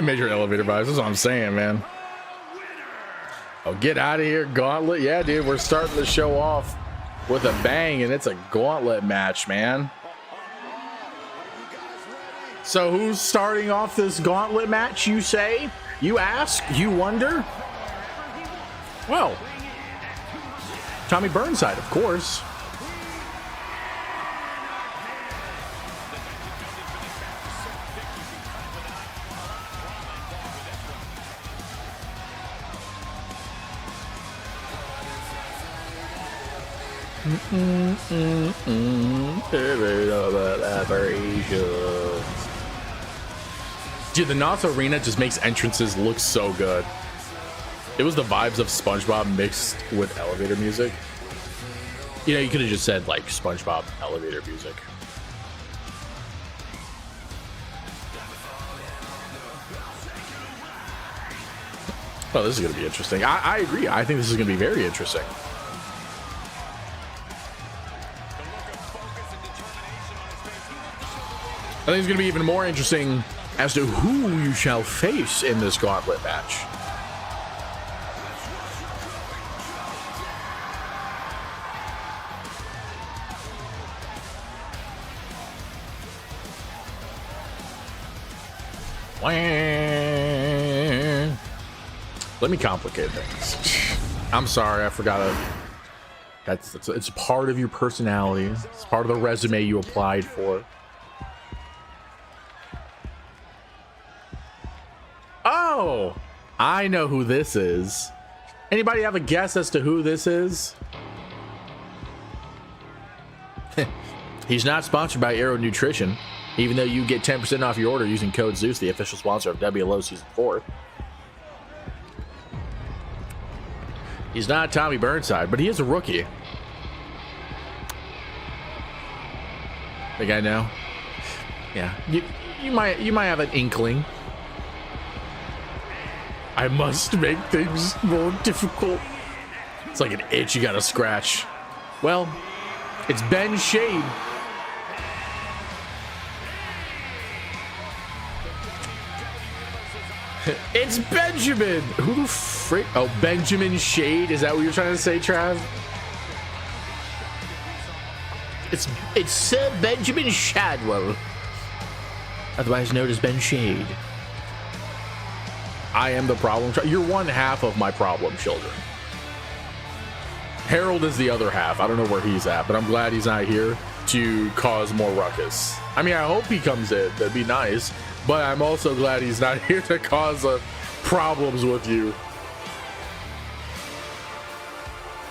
Major elevator vibes. That's what I'm saying, man. Oh, get out of here, gauntlet. Yeah, dude, we're starting the show off with a bang, and it's a gauntlet match, man. So who's starting off this gauntlet match, you say? You ask? You wonder? Well, Tommy Burnside, of course. Dude, the NOS arena just makes entrances look so good. It was the vibes of SpongeBob mixed with elevator music. You know, you could have just said like SpongeBob elevator music. Oh, this is going to be interesting. I agree. I think this is going to be very interesting. I think it's going to be even more interesting as to who you shall face in this gauntlet match. Let me complicate things. I'm sorry, I forgot it's part of your personality. It's part of the resume you applied for. Oh, I know who this is. Anybody have a guess as to who this is? He's not sponsored by Aero Nutrition, even though you get 10% off your order using code Zeus, the official sponsor of WLO Season 4. He's not Tommy Burnside, but he is a rookie. Think I know? Yeah, you might have an inkling. I must make things more difficult. It's like an itch you gotta scratch. Well, it's Ben Shade. It's Benjamin. Who the frick? Oh, Benjamin Shade. Is that what you're trying to say, Trav? It's Sir Benjamin Shadwell, otherwise known as Ben Shade. I am the problem. You're one half of my problem children. Harold is the other half. I don't know where he's at, but I'm glad he's not here to cause more ruckus. I mean, I hope he comes in. That'd be nice. But I'm also glad he's not here to cause problems with you.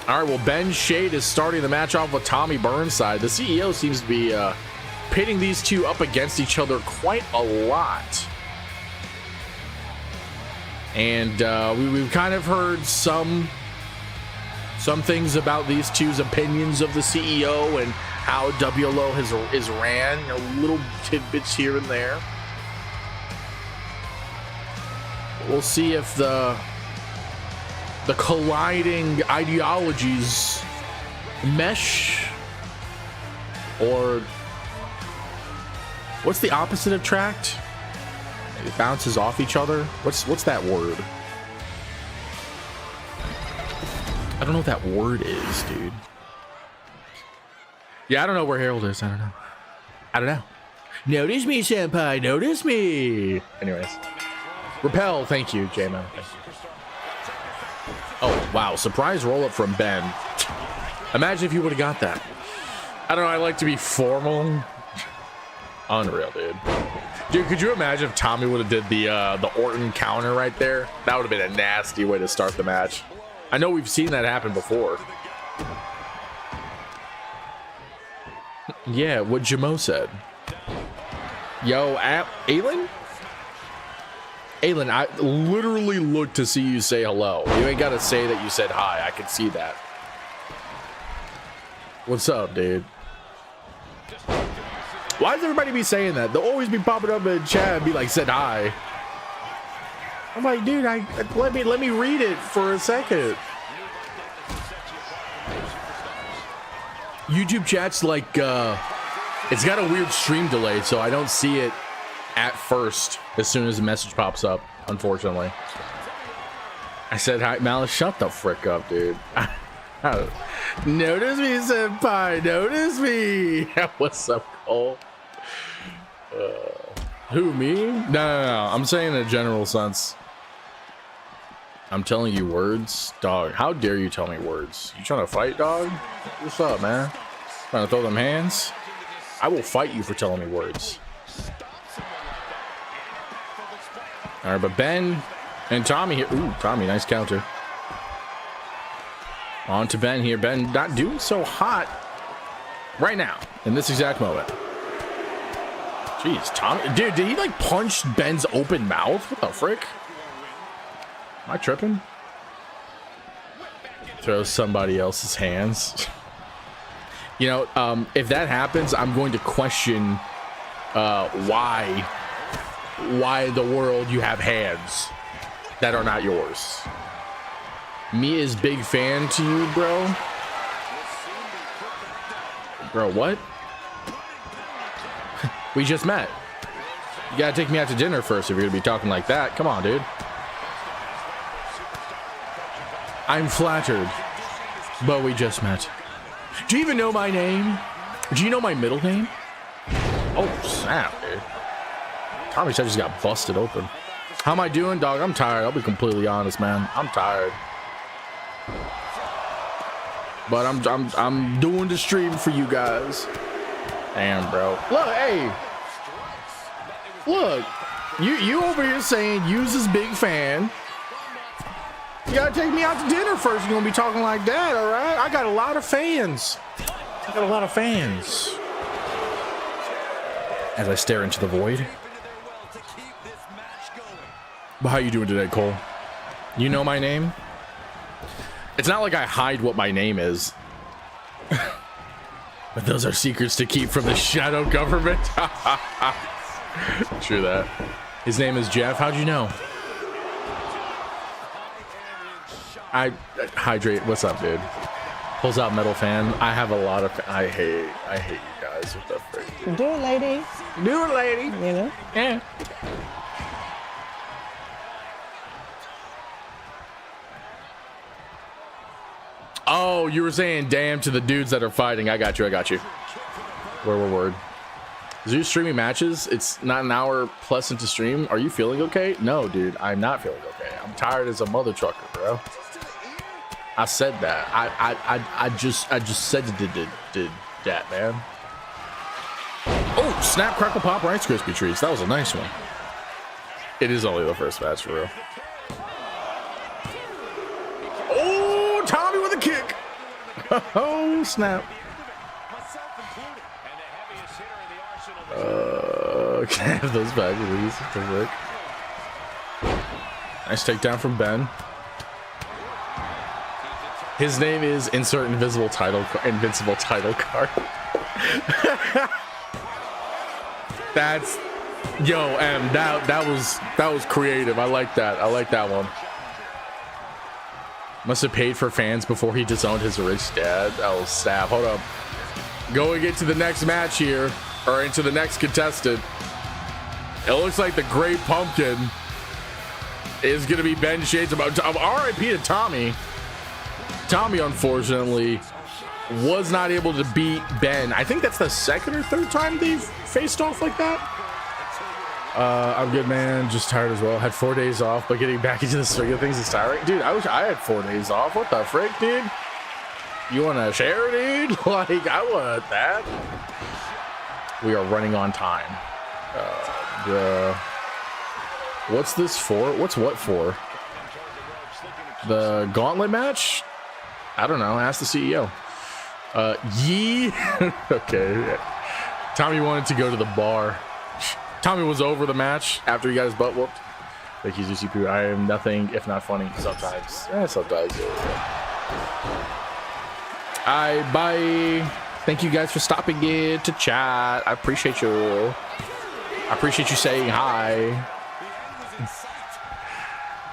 All right, well, Ben Shade is starting the match off with Tommy Burnside. The CEO seems to be pitting these two up against each other quite a lot. And we've kind of heard some things about these two's opinions of the CEO and how WLO is ran, you know, little tidbits here and there. We'll see if the colliding ideologies mesh, or what's the opposite of tracked? It bounces off each other. What's that word? I don't know what that word is, dude. Yeah, I don't know where Harold is. I don't know. Notice me, senpai. Notice me. Anyways. Repel, thank you, J-Man. Oh, wow. Surprise roll-up from Ben. Imagine if you would have got that. I don't know. I like to be formal. Unreal, dude. Dude, could you imagine if Tommy would have did the Orton counter right there? That would have been a nasty way to start the match. I know we've seen that happen before. Yeah, what Jamo said. Yo, Aylin? Aylin, I literally looked to see you say hello. You ain't got to say that you said hi. I can see that. What's up, dude? Why does everybody be saying that? They'll always be popping up in chat and be like, said hi. I'm like, dude, let me read it for a second. YouTube chat's like, it's got a weird stream delay, so I don't see it at first as soon as the message pops up, unfortunately. I said hi, Malice, shut the frick up, dude. Notice me, senpai, notice me. What's up, Cole? Who, me? No, I'm saying in a general sense. I'm telling you words, dog. How dare you tell me words? You trying to fight, dog? What's up, man? Trying to throw them hands? I will fight you for telling me words. All right, but Ben and Tommy here. Ooh, Tommy, nice counter. On to Ben here. Ben not doing so hot right now in this exact moment. Jeez, Tommy, dude, did he like punch Ben's open mouth? What the frick? Am I tripping? Throw somebody else's hands. You know, if that happens, I'm going to question why in the world you have hands that are not yours. Me is big fan to you, bro. Bro, what? We just met. You gotta take me out to dinner first if you're gonna be talking like that. Come on, dude. I'm flattered, but we just met. Do you even know my name? Do you know my middle name? Oh, snap, dude. Tommy said just got busted open. How am I doing, dog? I'm tired. I'll be completely honest, man. I'm tired. But I'm doing the stream for you guys. Damn, bro. Look, hey. Look. You over here saying use this big fan. You gotta take me out to dinner first. You're gonna be talking like that, all right? I got a lot of fans. As I stare into the void. But how you doing today, Cole? You know my name? It's not like I hide what my name is. But those are secrets to keep from the shadow government. True that. His name is Jeff. How'd you know? I hydrate. What's up, dude? Pulls out metal fan. I have a lot of. I hate you guys with that phrase. Do it, lady. Do it, lady. You know? Yeah. Oh, you were saying damn to the dudes that are fighting. I got you. Word. Is you streaming matches? It's not an hour plus into stream. Are you feeling okay? No, dude. I'm not feeling okay. I'm tired as a mother trucker, bro. I said that. I just said did that, man. Oh, snap, crackle, pop, Rice Krispie treats. That was a nice one. It is only the first match, for real. Oh, Tommy with a kick. Oh, snap. Can I have those back, please? Nice takedown from Ben. His name is insert invincible title card. That's that was creative. I like that. I like that one. Must have paid for fans before he disowned his rich dad. Oh, snap. Hold up. Going into the next match here, or into the next contestant. It looks like the Great Pumpkin is going to be Ben Shades. RIP to Tommy. Tommy, unfortunately, was not able to beat Ben. I think that's the second or third time they've faced off like that. I'm good, man. Just tired as well. Had 4 days off, but getting back into the swing of things is tiring. Dude, I wish I had 4 days off. What the frick, dude? You want to share, dude? Like, I want that. We are running on time. What's this for? What's what for? The gauntlet match? I don't know. Ask the CEO. Okay. Tommy wanted to go to the bar. Tommy was over the match after he got his butt whooped. Like he's just CPU. I am nothing if not funny sometimes. Sometimes. Bye. Thank you guys for stopping in to chat. I appreciate you. I appreciate you saying hi.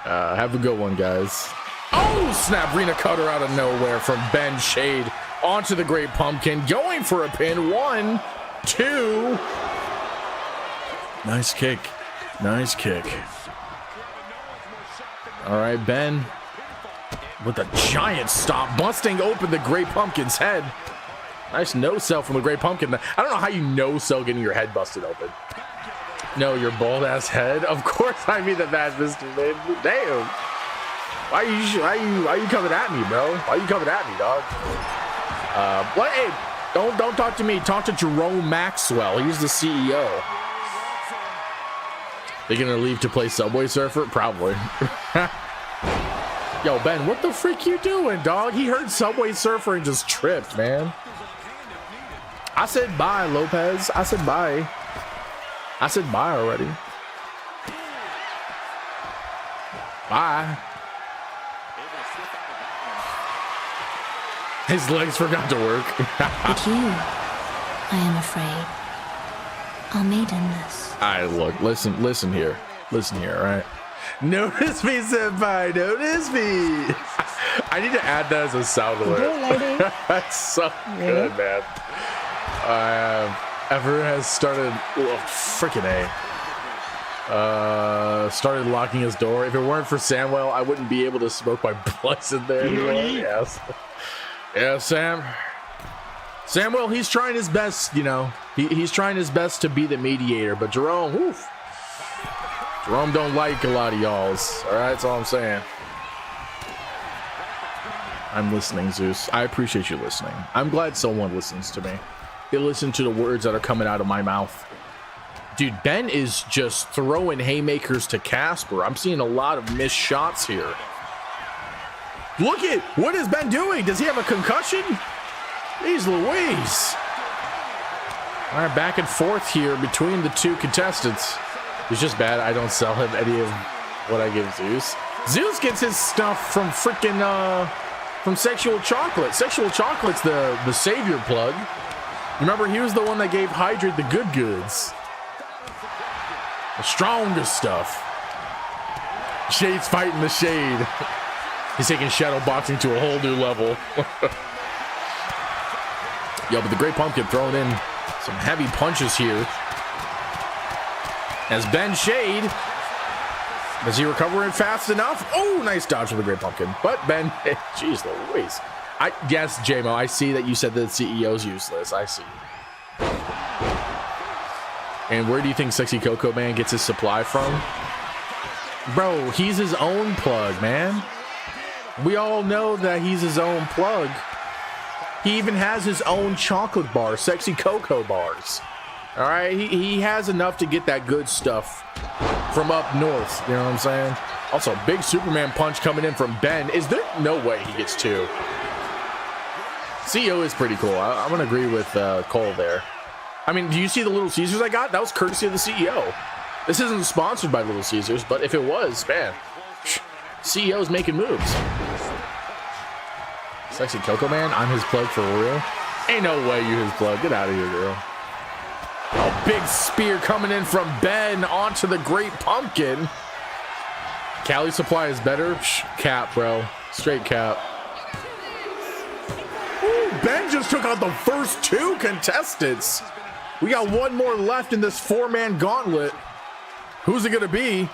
Have a good one, guys. Oh, snap. Rena Cutter out of nowhere from Ben Shade onto the Great Pumpkin. Going for a pin. 1, 2. Nice kick. Nice kick. All right, Ben. With a giant stop, busting open the Great Pumpkin's head. Nice no-sell from the Great Pumpkin. I don't know how you no-sell getting your head busted open. No, your bald-ass head? Of course I mean the bad Mr. Man. Damn. Why you coming at me, bro? Why you coming at me, dog? What? Hey, don't talk to me. Talk to Jerome Maxwell. He's the CEO. They gonna leave to play Subway Surfer? Probably. Yo, Ben, what the freak you doing, dog? He heard Subway Surfer and just tripped, man. I said bye, Lopez. I said bye. I said bye already. Bye. His legs forgot to work. But you, I am afraid, are maidenness. All right, look, listen here. Listen here, all right? Notice me, senpai, notice me. I need to add that as a sound alert. That's so good, man. Everyone has started, freaking A. Started locking his door. If it weren't for Samuel, I wouldn't be able to smoke my blunts in there anymore. Yes. Yeah, Samuel, he's trying his best, you know. He's trying his best to be the mediator, but Jerome, woof. Jerome don't like a lot of y'alls. All right, that's all I'm saying. I'm listening, Zeus. I appreciate you listening. I'm glad someone listens to me. They listen to the words that are coming out of my mouth. Dude, Ben is just throwing haymakers to Casper. I'm seeing a lot of missed shots here. Look at, what is Ben doing? Does he have a concussion? Jeez Louise. All right, back and forth here between the two contestants. It's just bad I don't sell him any of what I give Zeus. Zeus gets his stuff from freaking from Sexual Chocolate. Sexual Chocolate's the savior plug. Remember, he was the one that gave Hydrate the good goods. The strongest stuff. Shade's fighting the Shade. He's taking shadow boxing to a whole new level. Yo, but the Great Pumpkin throwing in some heavy punches here. As Ben Shade, is he recovering fast enough? Oh, nice dodge from the Great Pumpkin. But Ben, jeez Louise. Yes, JMO, I see that you said that CEO's useless. I see. And where do you think Sexy Coco Man gets his supply from? Bro, he's his own plug, man. We all know that he's his own plug. He even has his own chocolate bar, Sexy Coco bars. All right, he has enough to get that good stuff from up north. You know what I'm saying? Also, big Superman punch coming in from Ben. Is there no way he gets two? CEO is pretty cool. I'm going to agree with Cole there. I mean, do you see the Little Caesars I got? That was courtesy of the CEO. This isn't sponsored by Little Caesars, but if it was, man, CEO's making moves. Sexy Coco Man, I'm his plug for real. Ain't no way you his plug. Get out of here, girl. A big spear coming in from Ben onto the Great Pumpkin. Cali Supply is better. Cap, bro. Straight cap. Ooh, Ben just took out the first two contestants. We got one more left in this four-man gauntlet. Who's it gonna be?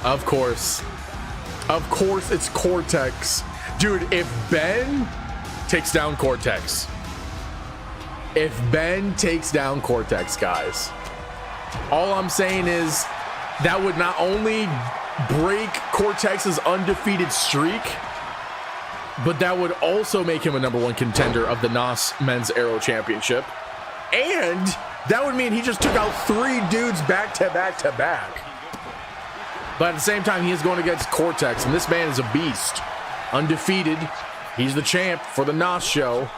Of course. Of course it's Cortex. Dude, if Ben takes down Cortex. If Ben takes down Cortex, guys, all I'm saying is that would not only break Cortex's undefeated streak, but that would also make him a #1 contender of the NOS Men's Aero Championship. And that would mean he just took out 3 dudes back to back to back. But at the same time, he is going against Cortex, and this man is a beast. Undefeated. He's the champ for the NOS show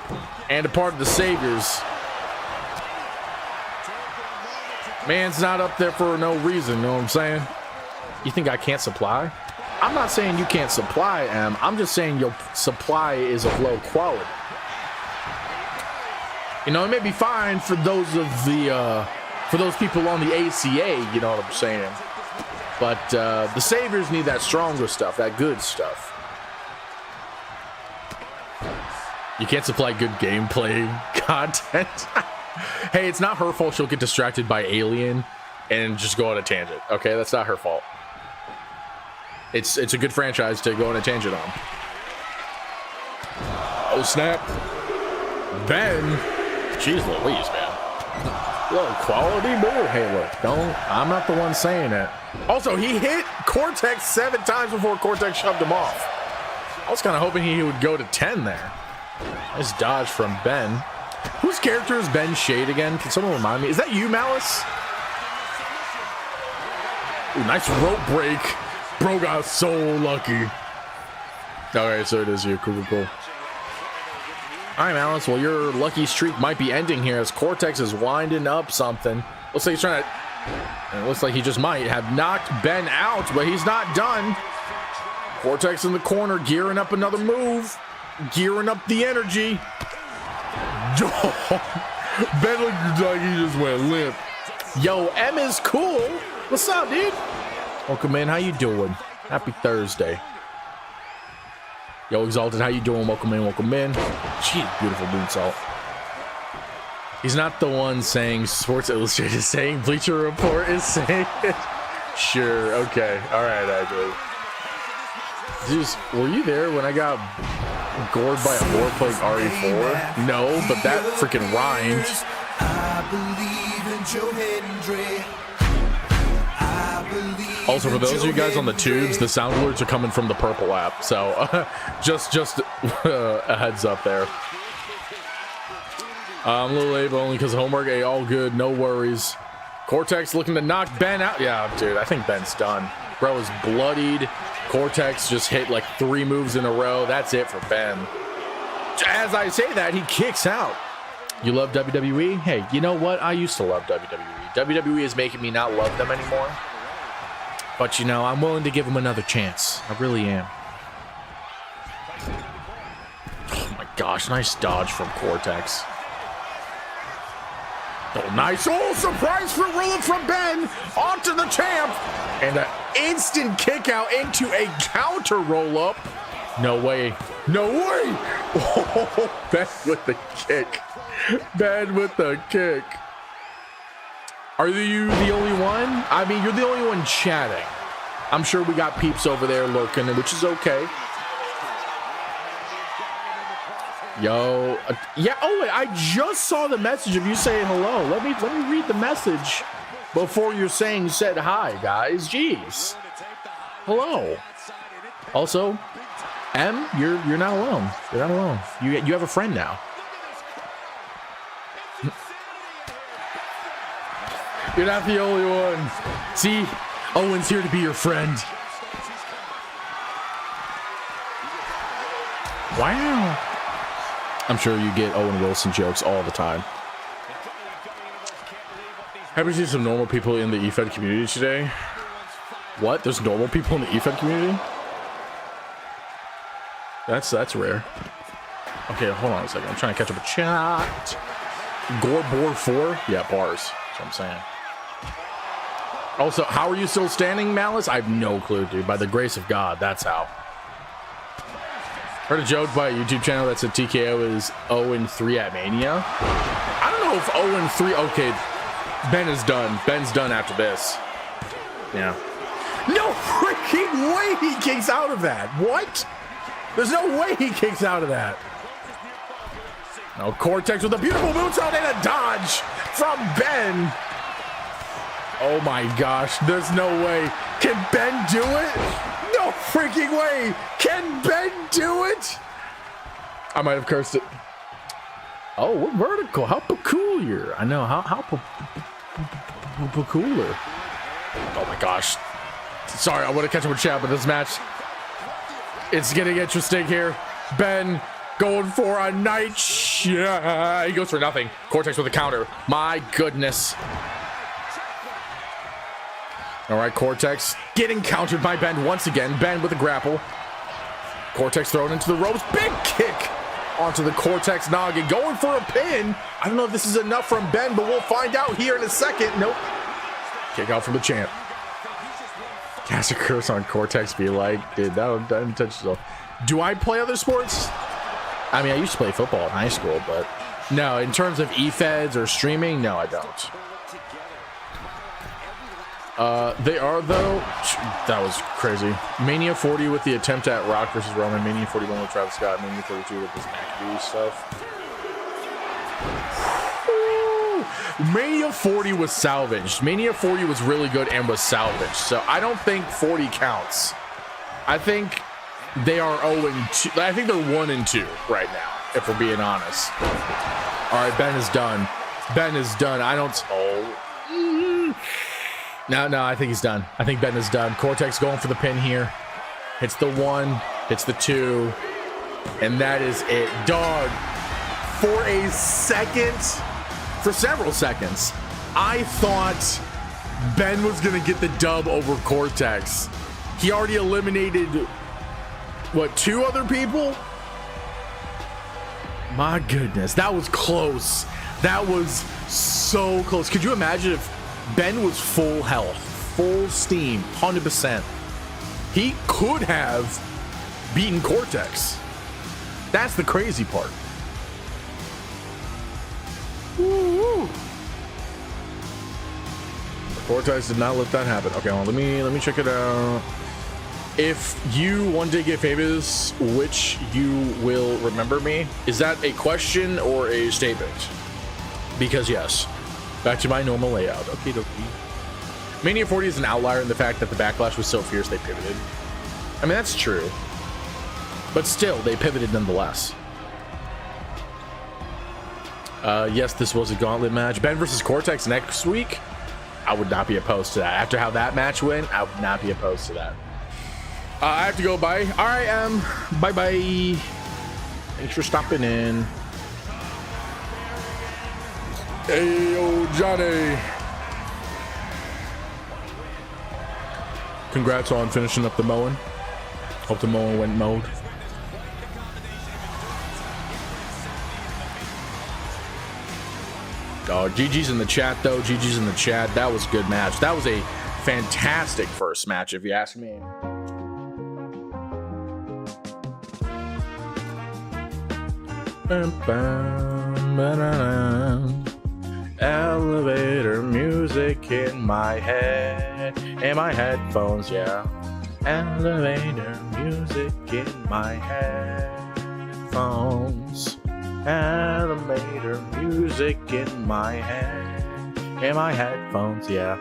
and a part of the Saviors. Man's not up there for no reason, know what I'm saying? You think I can't supply? I'm not saying you can't supply, Em. I'm just saying your supply is of low quality. You know, it may be fine for those of the for those people on the ACA, you know what I'm saying? But the Saviors need that stronger stuff, that good stuff. You can't supply good gameplay content. Hey, it's not her fault she'll get distracted by Alien and just go on a tangent. Okay, that's not her fault. It's a good franchise to go on a tangent on. Oh, snap. Ben. Jeez Louise, man. Look, quality move. Hey, look, I'm not the one saying it. Also, he hit Cortex 7 times before Cortex shoved him off. I was kind of hoping he would go to 10 there. Nice dodge from Ben. Whose character is Ben Shade again? Can someone remind me? Is that you, Malice? Ooh, nice rope break. Bro got so lucky. Alright, so it is you. Cool, cool, cool. Alright, Malice. Well, your lucky streak might be ending here as Cortex is winding up something. Looks like he's trying to... It looks like he just might have knocked Ben out, but he's not done. Cortex in the corner, gearing up another move. Gearing up the energy. Ben looked like he just went limp. Yo, M is cool. What's up, dude? Welcome in. How you doing? Happy Thursday. Yo, Exalted. How you doing? Welcome in. Welcome in. Gee, beautiful moonsault. He's not the one saying Sports Illustrated is saying Bleacher Report is saying it. Sure. Okay. All right, actually. Just, were you there when I got gored by a board playing RE4? No, but that freaking rhymed. Also, for those of you guys on the tubes, the sound alerts are coming from the Purple app, so just a heads up there. I'm a little late, but only because homework. Hey, all good, no worries. Cortex looking to knock Ben out. Yeah, dude, I think Ben's done. Bro is bloodied. Cortex just hit like 3 moves in a row. That's it for Ben. As I say that, he kicks out. You love WWE? Hey, you know what? I used to love WWE. WWE is making me not love them anymore. But, you know, I'm willing to give them another chance. I really am. Oh, my gosh. Nice dodge from Cortex. Oh, nice. Oh, surprise for rolling from Ben onto the champ. And an instant kick out into a counter roll-up. No way. No way. Oh, Ben with the kick. Ben with the kick. Are you the only one? I mean, you're the only one chatting. I'm sure we got peeps over there lurking, which is okay. Yo, yeah. Oh wait, I just saw the message of you saying hello. Let me read the message before you're saying said hi, guys. Jeez. Hello. Also, M, you're not alone. You're not alone. You have a friend now. You're not the only one. See, Owen's here to be your friend. Wow. I'm sure you get Owen Wilson jokes all the time. Have you seen some normal people in the efed community today? What? There's normal people in the efed community? That's rare. Okay, hold on a second. I'm trying to catch up a chat. Gorbor 4? Yeah, bars. That's what I'm saying. Also, how are you still standing, Malice? I have no clue, dude. By the grace of God, that's how. Heard a joke by a YouTube channel that said TKO is 0-3 at Mania. I don't know if 0-3. Okay, Ben is done. Ben's done after this. Yeah. No freaking way he kicks out of that. What? There's no way he kicks out of that. No, Cortex with a beautiful moonsault and a dodge from Ben. Oh my gosh, there's no way. Can Ben do it? No freaking way. Can Ben do it? I might have cursed it. Oh, what vertical? How peculiar. I know, how peculiar. Oh my gosh. Sorry, I want to catch up with chat, but this match, it's getting interesting here. Ben going for a night shot. He goes for nothing. Cortex with a counter. My goodness. All right, Cortex getting countered by Ben once again. Ben with a grapple. Cortex thrown into the ropes. Big kick onto the Cortex noggin. Going for a pin. I don't know if this is enough from Ben, but we'll find out here in a second. Nope. Kick out from the champ. Cast a curse on Cortex. Be like, dude, that didn't touch yourself. Do I play other sports? I mean, I used to play football in high school, but No, in terms of efeds or streaming, no, I don't. They are, though. That was crazy. Mania 40 with the attempt at Rock versus Roman. Mania 41 with Travis Scott. Mania 42 with this McAfee stuff. Mania 40 was salvaged. Mania 40 was really good and was salvaged. So I don't think 40 counts. I think they are 0-2. I think they're 1-2 right now, if we're being honest. All right, Ben is done. Ben is done. I don't. Oh. No, I think he's done. I think Ben is done. Cortex going for the pin here. Hits the 1, hits the 2, and that is it. Dog, for a second, for several seconds, I thought Ben was going to get the dub over Cortex. He already eliminated, what, 2 other people? My goodness, that was close. That was so close. Could you imagine if Ben was full health, full steam, 100%? He could have beaten Cortex. That's the crazy part. Woo-hoo. Cortex did not let that happen. Okay, well, let me check it out. If you one day get famous, which you will remember me? Is that a question or a statement? Because yes. Back to my normal layout. Okay, dokie. Mania 40 is an outlier in the fact that the backlash was so fierce they pivoted. I mean, that's true. But still, they pivoted nonetheless. Yes, this was a gauntlet match. Ben versus Cortex next week. I would not be opposed to that. After how that match went, I would not be opposed to that. I have to go. Bye. All right, bye-bye. Thanks for stopping in. Hey, yo, Johnny. Congrats on finishing up the mowing. Hope the mowing went mowed. Oh, GG's in the chat, though. GG's in the chat. That was a good match. That was a fantastic first match, if you ask me. Elevator music in my head, and my headphones, yeah. Elevator music in my headphones. Elevator music in my head, and my headphones, yeah.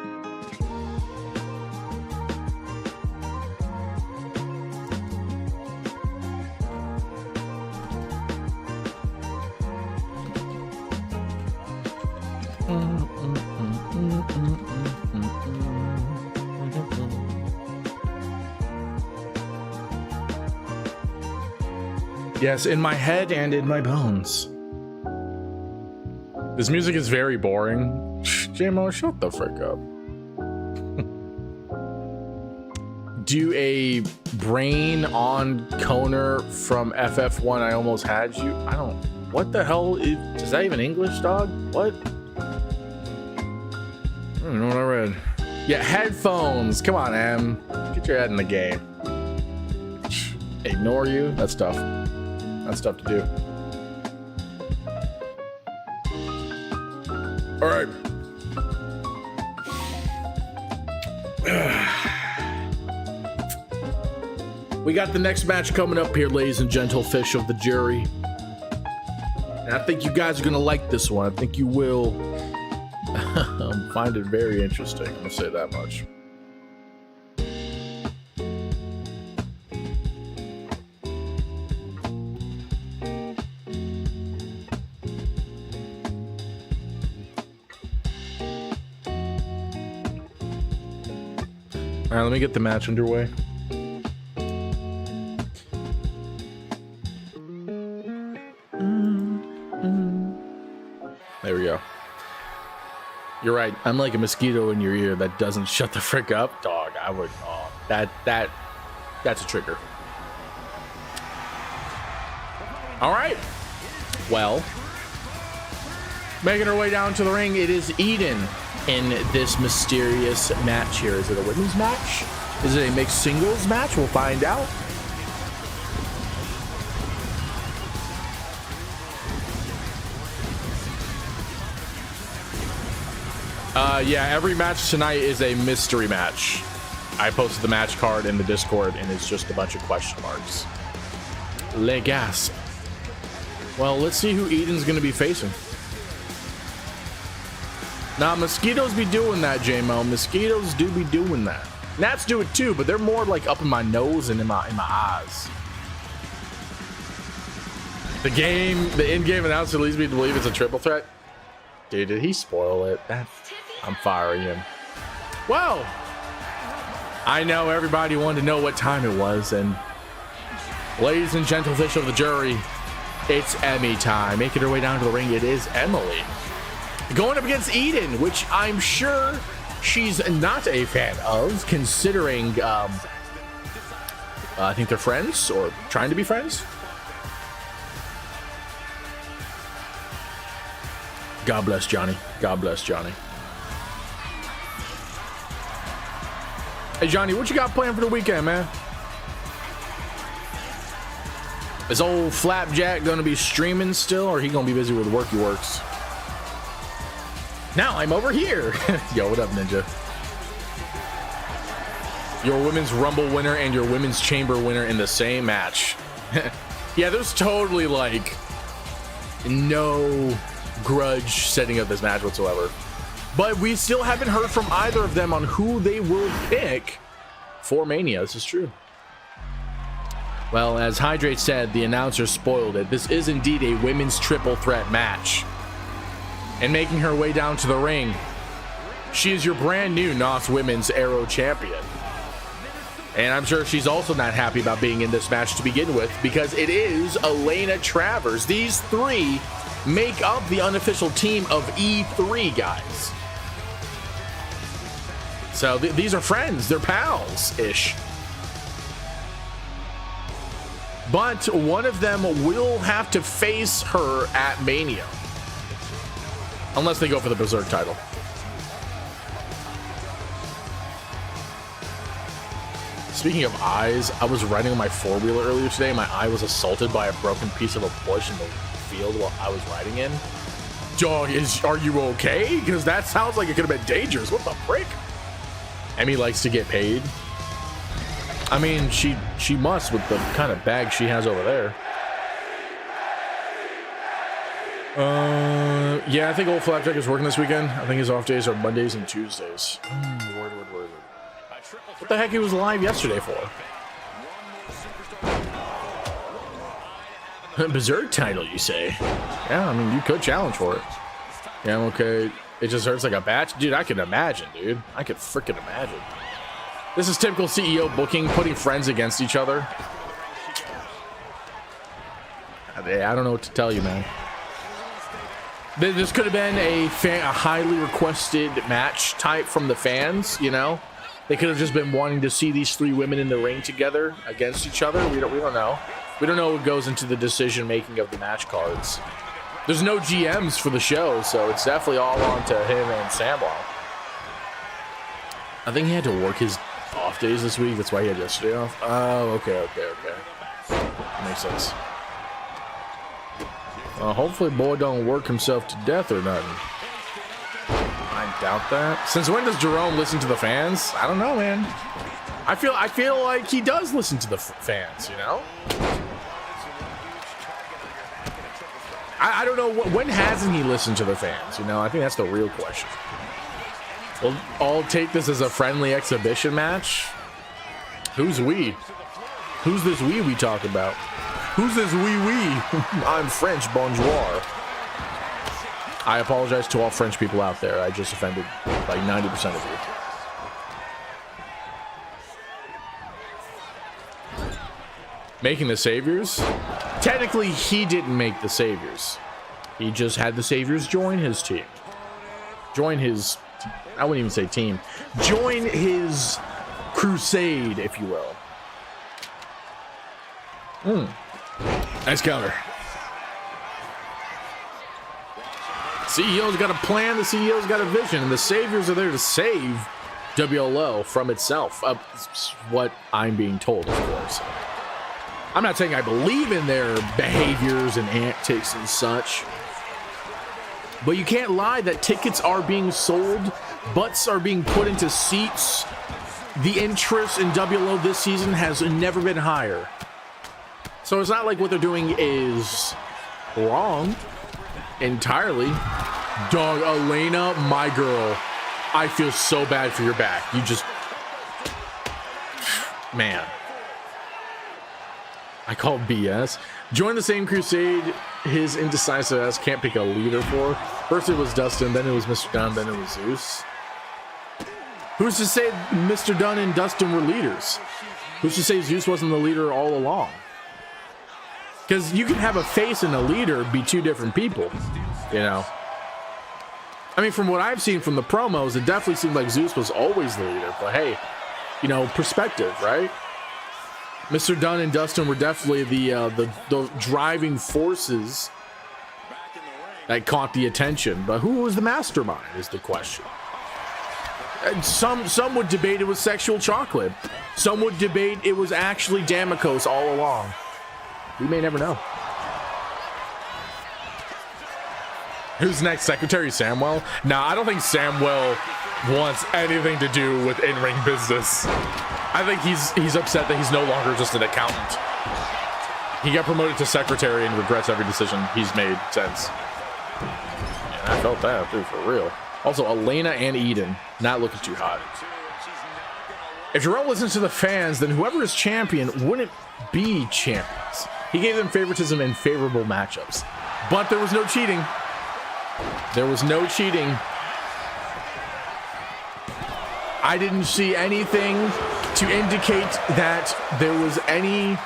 Yes, in my head and in my bones. This music is very boring. JMO, shut the frick up. Do a brain on Koner from FF1. I almost had you. I don't. What the hell is that even English, dog? What? I don't know what I read. Yeah, headphones. Come on, Em. Get your head in the game. Ignore you. That's tough. That's tough to do. All right. We got the next match coming up here, ladies and gentle fish of the jury. And I think you guys are going to like this one. I think you will find it very interesting. I'm going to say that much. All right, let me get the match underway. There we go. You're right. I'm like a mosquito in your ear that doesn't shut the frick up, dog. I would. Oh, that's a trigger. All right. Well, making her way down to the ring, it is Eden in this mysterious match here. Is it a women's match? Is it a mixed singles match? We'll find out. Yeah, every match tonight is a mystery match. I posted the match card in the Discord, and it's just a bunch of question marks. Le gasp. Well, let's see who Eden's going to be facing. Now, mosquitoes be doing that, J-Mo. Mosquitoes do be doing that. Gnats do it too, but they're more like up in my nose and in my eyes. The in-game announcer leads me to believe it's a triple threat. Dude, did he spoil it? I'm firing him. Well, I know everybody wanted to know what time it was, and ladies and gentlefish of the jury, it's Emmy time. Making her way down to the ring, it is Emily. Going up against Eden, which I'm sure she's not a fan of, considering I think they're friends, or trying to be friends. God bless Johnny. God bless Johnny. Hey, Johnny, what you got planned for the weekend, man? Is old Flapjack gonna be streaming still, or he gonna be busy with work he works? Now I'm over here. Yo, what up, Ninja? Your women's Rumble winner and your women's Chamber winner in the same match. Yeah, there's totally like no grudge setting up this match whatsoever. But we still haven't heard from either of them on who they will pick for Mania. This is true. Well, as Hydrate said, the announcer spoiled it. This is indeed a women's triple threat match. And making her way down to the ring, she is your brand new NOS Women's Arrow Champion. And I'm sure she's also not happy about being in this match to begin with, because it is Elena Travers. These three make up the unofficial team of E3, guys. So these are friends, they're pals-ish. But one of them will have to face her at Mania. Unless they go for the Berserk title. Speaking of eyes, I was riding on my four-wheeler earlier today. My eye was assaulted by a broken piece of a bush in the field while I was riding in. Dog, are you okay? Because that sounds like it could have been dangerous. What the frick? Emmy likes to get paid. I mean, she must with the kind of bag she has over there. Yeah, I think old Flapjack is working this weekend. I think his off days are Mondays and Tuesdays. Word. What the heck he was live yesterday for? Berserk title, you say? Yeah, I mean, you could challenge for it. Yeah, I'm okay. It just hurts like a batch. Dude, I can imagine, dude. I could freaking imagine. This is typical CEO booking, putting friends against each other. I don't know what to tell you, man. This could have been a highly requested match type from the fans, you know? They could have just been wanting to see these three women in the ring together against each other. We don't know. We don't know what goes into the decision making of the match cards. There's no GMs for the show, so it's definitely all on to him and Samwell. I think he had to work his off days this week. That's why he had yesterday off. Oh, okay. Makes sense. Hopefully boy don't work himself to death or nothing. I doubt that. Since when does Jerome listen to the fans? I don't know, man. I feel like he does listen to the fans, you know? I don't know, when hasn't he listened to the fans, you know? I think that's the real question. Well, I'll take this as a friendly exhibition match. Who's we? Who's this we talk about? Who's this we? I'm French, bonjour. I apologize to all French people out there. I just offended like 90% of you. Making the Saviors? Technically, he didn't make the Saviors. He just had the Saviors join his team. Join his... I wouldn't even say team. Join his crusade, if you will. Nice counter. CEO's got a plan, the CEO's got a vision, and the Saviors are there to save WLO from itself. What I'm being told, of course. I'm not saying I believe in their behaviors and antics and such, but you can't lie that tickets are being sold Butts are being put into seats. The interest in WLO this season has never been higher. So it's not like what they're doing is wrong entirely. Dog, Elena, my girl, I feel so bad for your back. You just, man. I call BS. Join the same crusade his indecisive ass can't pick a leader for. First it was Dustin, then it was Mr. Dunn, then it was Zeus. Who's to say Mr. Dunn and Dustin were leaders? Who's to say Zeus wasn't the leader all along? Because you can have a face and a leader be two different people, you know? I mean, from what I've seen from the promos, it definitely seemed like Zeus was always the leader. But hey, you know, perspective, right? Mr. Dunn and Dustin were definitely the driving forces that caught the attention. But who was the mastermind is the question. And some would debate it was Sexual Chocolate. Some would debate it was actually Damikos all along. We may never know. Who's next? Secretary Samwell? Nah, I don't think Samwell wants anything to do with in-ring business. I think he's upset that he's no longer just an accountant. He got promoted to secretary and regrets every decision he's made since. Yeah, I felt that, dude, for real. Also, Elena and Eden, not looking too hot. If Jerome listens to the fans, then whoever is champion wouldn't be champions. He gave them favoritism in favorable matchups. But there was no cheating. There was no cheating. I didn't see anything to indicate that there was any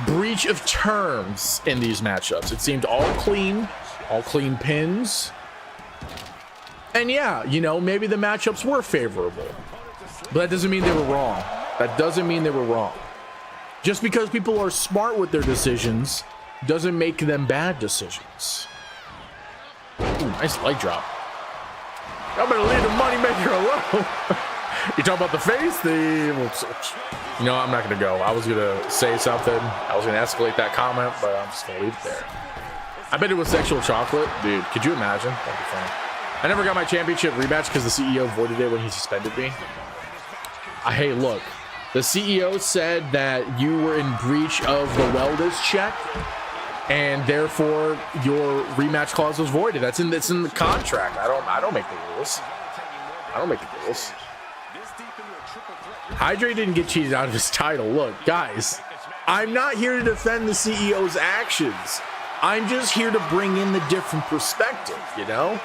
breach of terms in these matchups. It seemed all clean pins. And yeah, you know, maybe the matchups were favorable, but that doesn't mean they were wrong. That doesn't mean they were wrong. Just because people are smart with their decisions doesn't make them bad decisions. Ooh, nice leg drop. Y'all better leave the money maker alone. You talk about the face, you know, I'm not gonna go. I was gonna say something. I was gonna escalate that comment, but I'm just gonna leave it there. I bet it was Sexual Chocolate. Dude, could you imagine? That'd be funny. I never got my championship rematch because the CEO voided it when he suspended me. Hey, look, the CEO said that you were in breach of the wellness check, and therefore your rematch clause was voided. It's in the contract. I don't make the rules. I don't make the rules. Hydre didn't get cheated out of his title. Look, guys, I'm not here to defend the CEO's actions. I'm just here to bring in the different perspective, you know?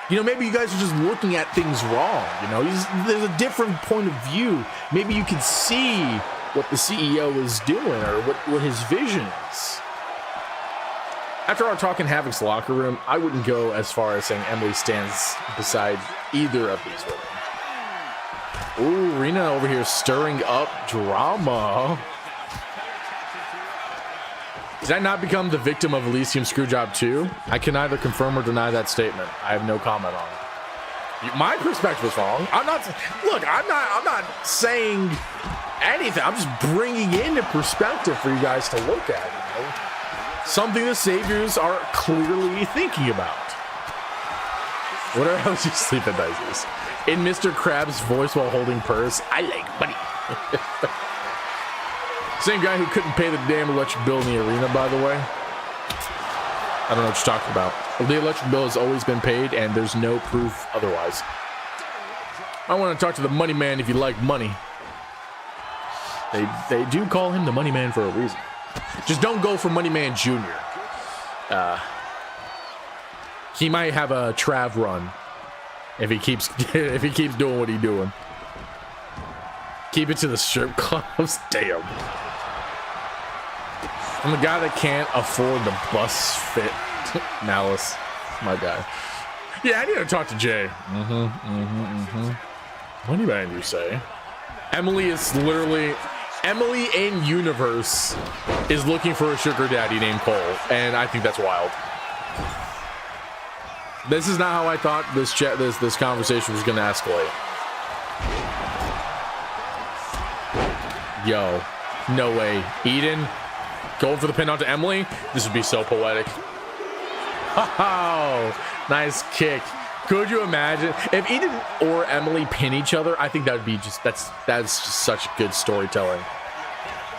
You know, maybe you guys are just looking at things wrong, you know? There's a different point of view. Maybe you can see what the CEO is doing or what his vision is. After our talk in Havoc's locker room, I wouldn't go as far as saying Emily stands beside either of these women. Ooh, Rena over here stirring up drama. Did I not become the victim of Elysium Screwjob too? I can neither confirm or deny that statement. I have no comment on it. My perspective was wrong. I'm not saying anything. I'm just bringing into perspective for you guys to look at, you know? Something the saviors are clearly thinking about. What are you sleeping dices? In Mr. Krabs' voice while holding purse, I like money. Same guy who couldn't pay the damn electric bill in the arena, by the way. I don't know what you're talking about. The electric bill has always been paid, and there's no proof otherwise. I want to talk to the money man if you like money. They do call him the money man for a reason. Just don't go for Money Man Jr. He might have a Trav run if he keeps doing what he's doing. Keep it to the strip clubs. Damn. I'm the guy that can't afford the bus fit. Malice, my guy. Yeah, I need to talk to Jay. Money Man, you say? Emily is literally... Emily in universe is looking for a sugar daddy named Cole, and I think that's wild. This is not how I thought this conversation was going to escalate. Yo, no way. Eden going for the pin onto Emily. This would be so poetic. Oh, nice kick. Could you imagine if Eden or Emily pin each other? I think that would be that's just such good storytelling.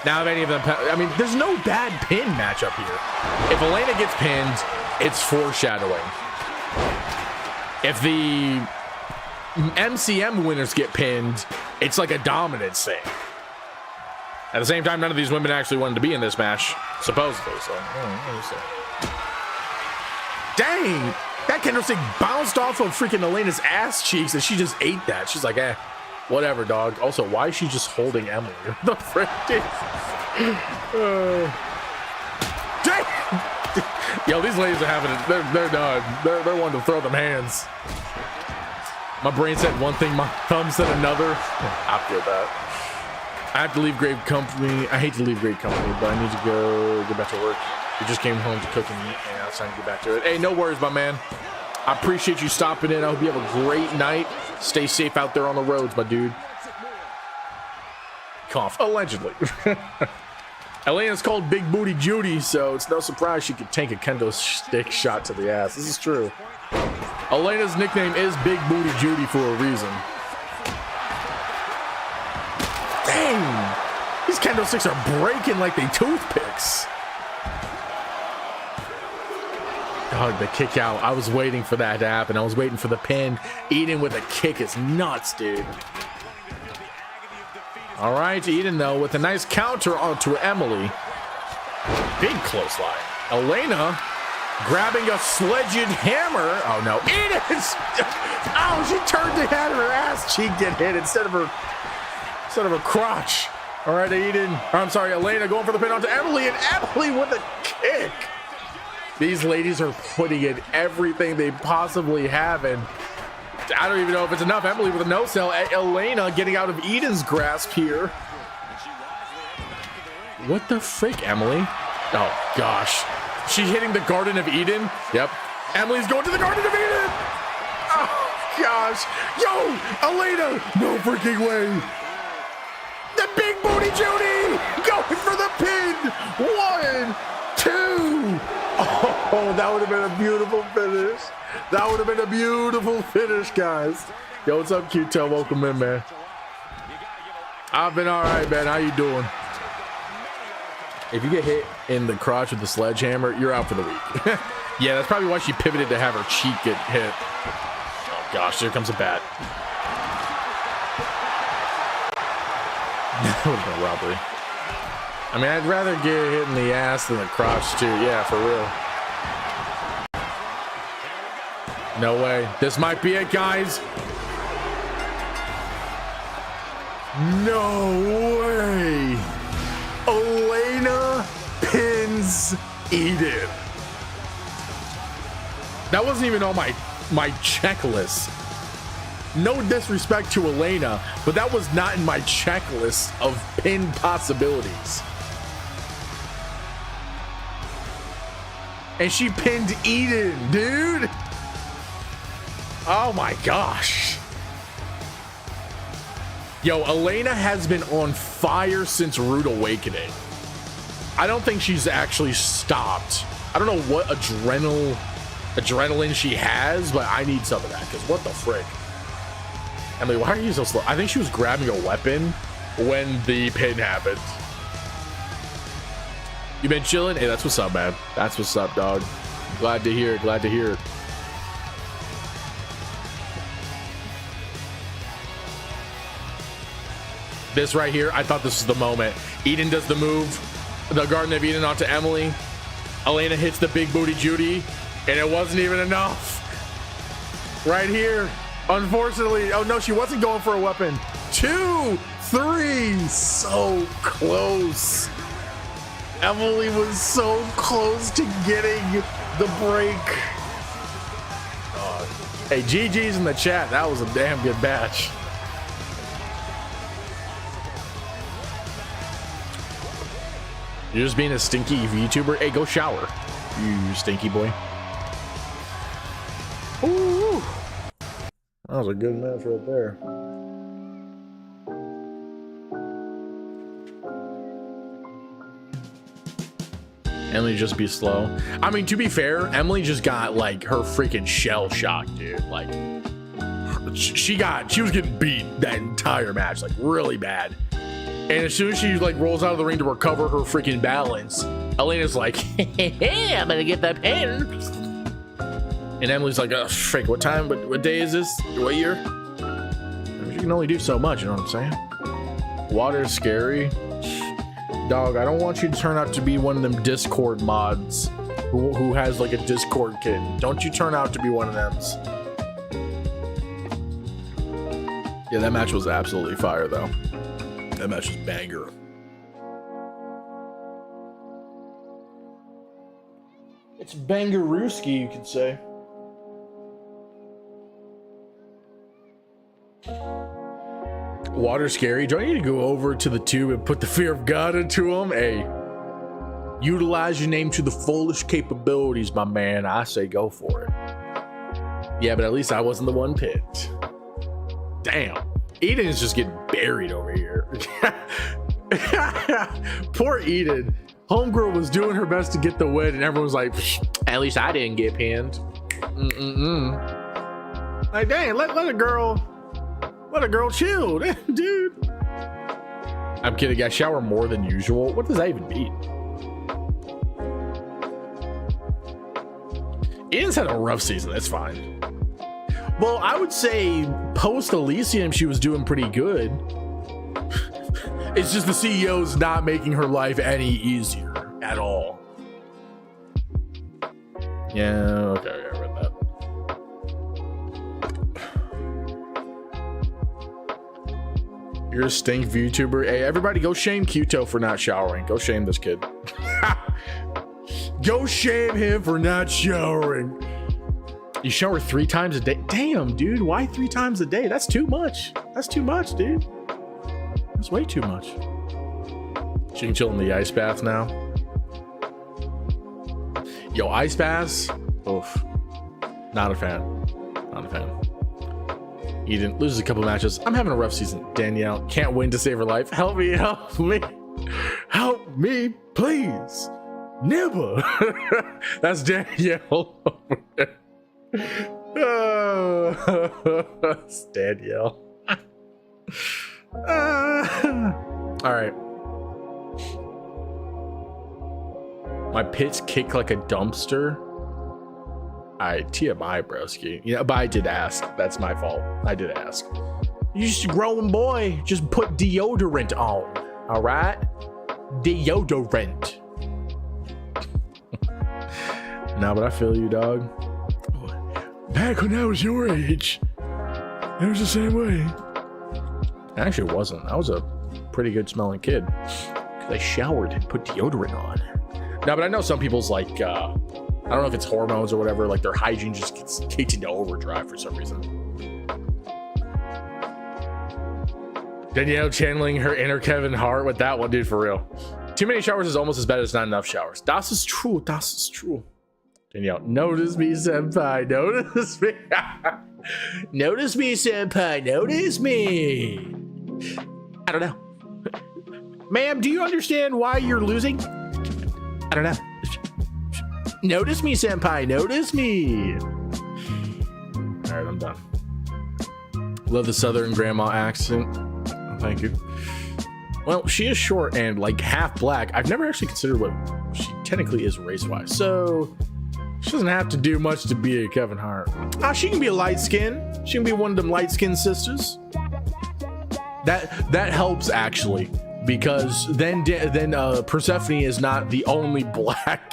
Now, if any of them, I mean, there's no bad pin matchup here. If Elena gets pinned, it's foreshadowing. If the MCM winners get pinned, it's like a dominance thing. At the same time, none of these women actually wanted to be in this match, supposedly. So, dang, that candlestick bounced off of freaking Elena's ass cheeks, and she just ate that. She's like, whatever, dog. Also, why is she just holding Emily? The frick? Dang! Yo, these ladies are having it. They're done. They're wanting to throw them hands. My brain said one thing, my thumb said another. I feel that. I have to leave great company. I hate to leave great company, but I need to get back to work. We just came home to cooking, and now it's time to get back to it. Hey, no worries, my man. I appreciate you stopping in. I hope you have a great night. Stay safe out there on the roads, my dude. Cough. Allegedly. Elena's called Big Booty Judy, so it's no surprise she could tank a kendo stick shot to the ass. This is true. Elena's nickname is Big Booty Judy for a reason. Dang! These kendo sticks are breaking like they toothpicks. Oh, the kick out. I was waiting for that to happen. I was waiting for the pin. Eden with a kick is nuts, dude. All right, Eden, though, with a nice counter onto Emily. Big close line. Elena grabbing a sledgehammer. Oh, no. Eden's... Oh, she turned the head of her ass cheek get hit instead of her crotch. All right, Eden. I'm sorry, Elena going for the pin onto Emily, and Emily with a kick. These ladies are putting in everything they possibly have, and I don't even know if it's enough. Emily with a no-sell. Elena getting out of Eden's grasp here. What the frick, Emily? Oh, gosh. She's hitting the Garden of Eden. Yep. Emily's going to the Garden of Eden. Oh, gosh. Yo, Elena. No freaking way. The Big Booty Judy going for the pin. 1, 2. Oh, that would have been a beautiful finish. That would have been a beautiful finish, guys. Yo, what's up, Q-Tel? Welcome in, man. I've been all right, man. How you doing? If you get hit in the crotch with the sledgehammer, you're out for the week. Yeah, that's probably why she pivoted to have her cheek get hit. Oh, gosh, here comes a bat. That would have been a robbery. I mean, I'd rather get hit in the ass than the crotch, too. Yeah, for real. No way. This might be it, guys. No way. Elena pins Eden. That wasn't even on my checklist. No disrespect to Elena, but that was not in my checklist of pin possibilities. And she pinned Eden, dude. Oh my gosh. Yo, Elena has been on fire since Rude Awakening. I don't think she's actually stopped. I don't know what adrenaline she has, but I need some of that, because what the frick? Emily, why are you so slow? I think she was grabbing a weapon when the pin happened. You been chilling? Hey, that's what's up, man. That's what's up, dog. Glad to hear it. Glad to hear it. This right here, I thought this was the moment. Eden does the move. The Garden of Eden onto Emily. Elena hits the Big Booty Judy, and it wasn't even enough. Right here. Unfortunately, oh no, she wasn't going for a weapon. 2, 3, so close. Emily was so close to getting the break. Hey, GG's in the chat. That was a damn good match. You're just being a stinky VTuber. Hey, go shower, you stinky boy. Ooh, that was a good match right there. Emily just be slow. I mean, to be fair, Emily just got like her freaking shell shock, dude. Like she was getting beat that entire match, like really bad. And as soon as she like rolls out of the ring to recover her freaking balance, Elena's like, hey, I'm gonna get that pin. And Emily's like, oh, frick, what time? What day is this? What year? I mean, you can only do so much, you know what I'm saying? Water's scary. Dog, I don't want you to turn out to be one of them Discord mods who has like a Discord kid. Don't you turn out to be one of them. Yeah, that match was absolutely fire, though. That match was banger. It's bangarooski, you could say. Water scary. Do I need to go over to the tube and put the fear of God into him? Hey, utilize your name to the fullest capabilities, my man. I say go for it. Yeah, but at least I wasn't the one picked. Damn. Eden is just getting buried over here. Poor Eden. Homegirl was doing her best to get the win, and everyone was like, at least I didn't get pinned. Like, dang, let a girl chill, dude. I'm kidding. I shower more than usual. What does that even mean? Eden's had a rough season. That's fine. Well, I would say post Elysium, she was doing pretty good. It's just the CEO's not making her life any easier at all. Yeah, okay, I read that. You're a stink VTuber. Hey, everybody go shame Kyuto for not showering. Go shame this kid. Go shame him for not showering. You shower 3 times a day? Damn, dude, why 3 times a day? That's too much. That's too much, dude. That's way too much. She can chill in the ice bath now. Yo, ice baths? Oof. Not a fan. Not a fan. Eden loses a couple matches. I'm having a rough season. Danielle can't win to save her life. Help me, help me. Help me, please. Never. That's Danielle. It's Danielle. All right. My pits kick like a dumpster. TMI, broski. Yeah, but I did ask. That's my fault. I did ask. You just a growing boy. Just put deodorant on. All right? Deodorant. Nah, but I feel you, dog. Back when I was your age, I was the same way. Actually, it wasn't. I was a pretty good smelling kid. Because I showered and put deodorant on. No, but I know some people's like, I don't know if it's hormones or whatever, like their hygiene just gets kicked into overdrive for some reason. Danielle channeling her inner Kevin Hart with that one, dude, for real. Too many showers is almost as bad as not enough showers. Das is true. Das is true. Danielle, notice me, senpai. Notice me. Notice me, senpai. Notice me. I don't know. Ma'am, do you understand why you're losing? I don't know. Notice me, senpai. Notice me. All right, I'm done. Love the Southern grandma accent. Oh, thank you. Well, she is short and like half black. I've never actually considered what she technically is race-wise. So she doesn't have to do much to be a Kevin Hart. She can be a light skin. She can be one of them light skinned sisters. That helps actually, because then Persephone is not the only black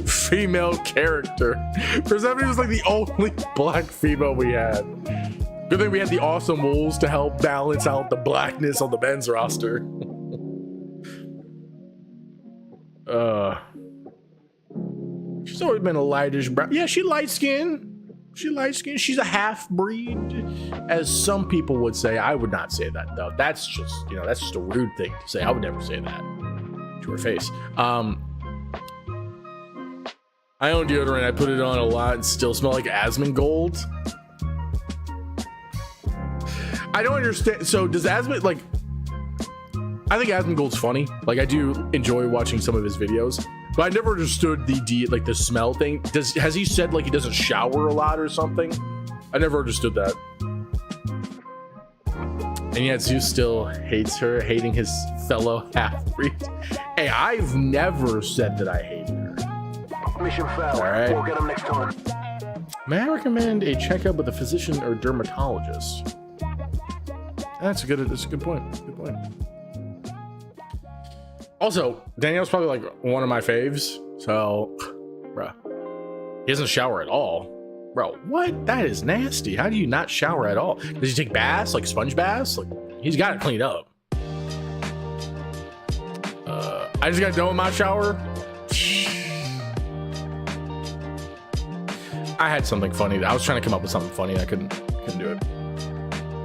female character. Persephone was like the only black female we had. Good thing we had the awesome wolves to help balance out the blackness on the men's roster. She's always been a lightish brown. Yeah, she light skinned. She light skinned. She's a half breed, as some people would say. I would not say that though. That's just, that's just a rude thing to say. I would never say that to her face. I own deodorant. I put it on a lot and still smell like Asmongold. I don't understand. So does Asmon, like, I think Asmongold's funny. Like, I do enjoy watching some of his videos. But I never understood like the smell thing. Has he said like he doesn't shower a lot or something? I never understood that. And yet Zeus still hates her, hating his fellow half-breed. Hey, I've never said that I hate her. Mission failed. All right. We'll get him next time. May I recommend a checkup with a physician or dermatologist? That's a good point. Good point. Also, Danielle's probably like one of my faves. So, bro, he doesn't shower at all. Bro, what? That is nasty. How do you not shower at all? Does he take baths, like sponge baths? Like, he's got it cleaned up. I just got done with my shower. I had something funny. I was trying to come up with something funny. I couldn't do it.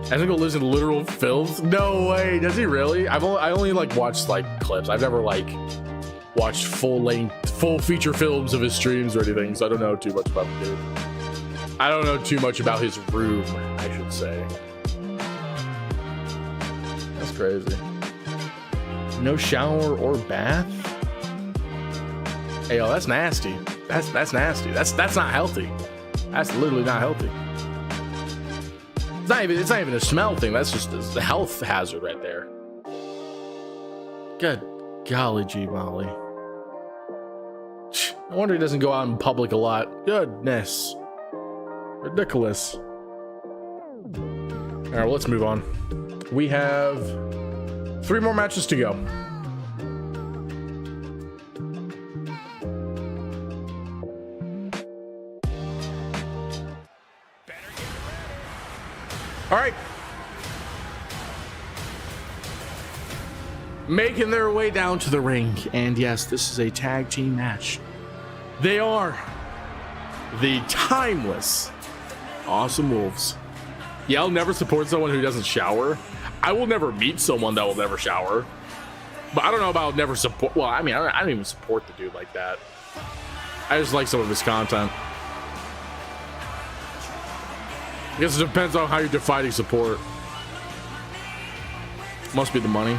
Eznico lives in literal filth. No way. Does he really? I only like watched like clips. I've never like watched full feature films of his streams or anything. So I don't know too much about the dude. I don't know too much about his room, I should say. That's crazy. No shower or bath? Hey, yo, that's nasty. That's nasty. That's not healthy. That's literally not healthy. It's not even a smell thing. That's just a health hazard right there. Good golly gee molly. No wonder he doesn't go out in public a lot. Goodness. Ridiculous. All right, well, let's move on. We have 3 more matches to go. All right. Making their way down to the ring. And yes, this is a tag team match. They are the timeless Awesome Wolves. Yeah, I'll never support someone who doesn't shower. I will never meet someone that will never shower. But I don't know about never support. Well, I mean, I don't even support the dude like that. I just like some of his content. I guess it depends on how you're defining support. Must be the money.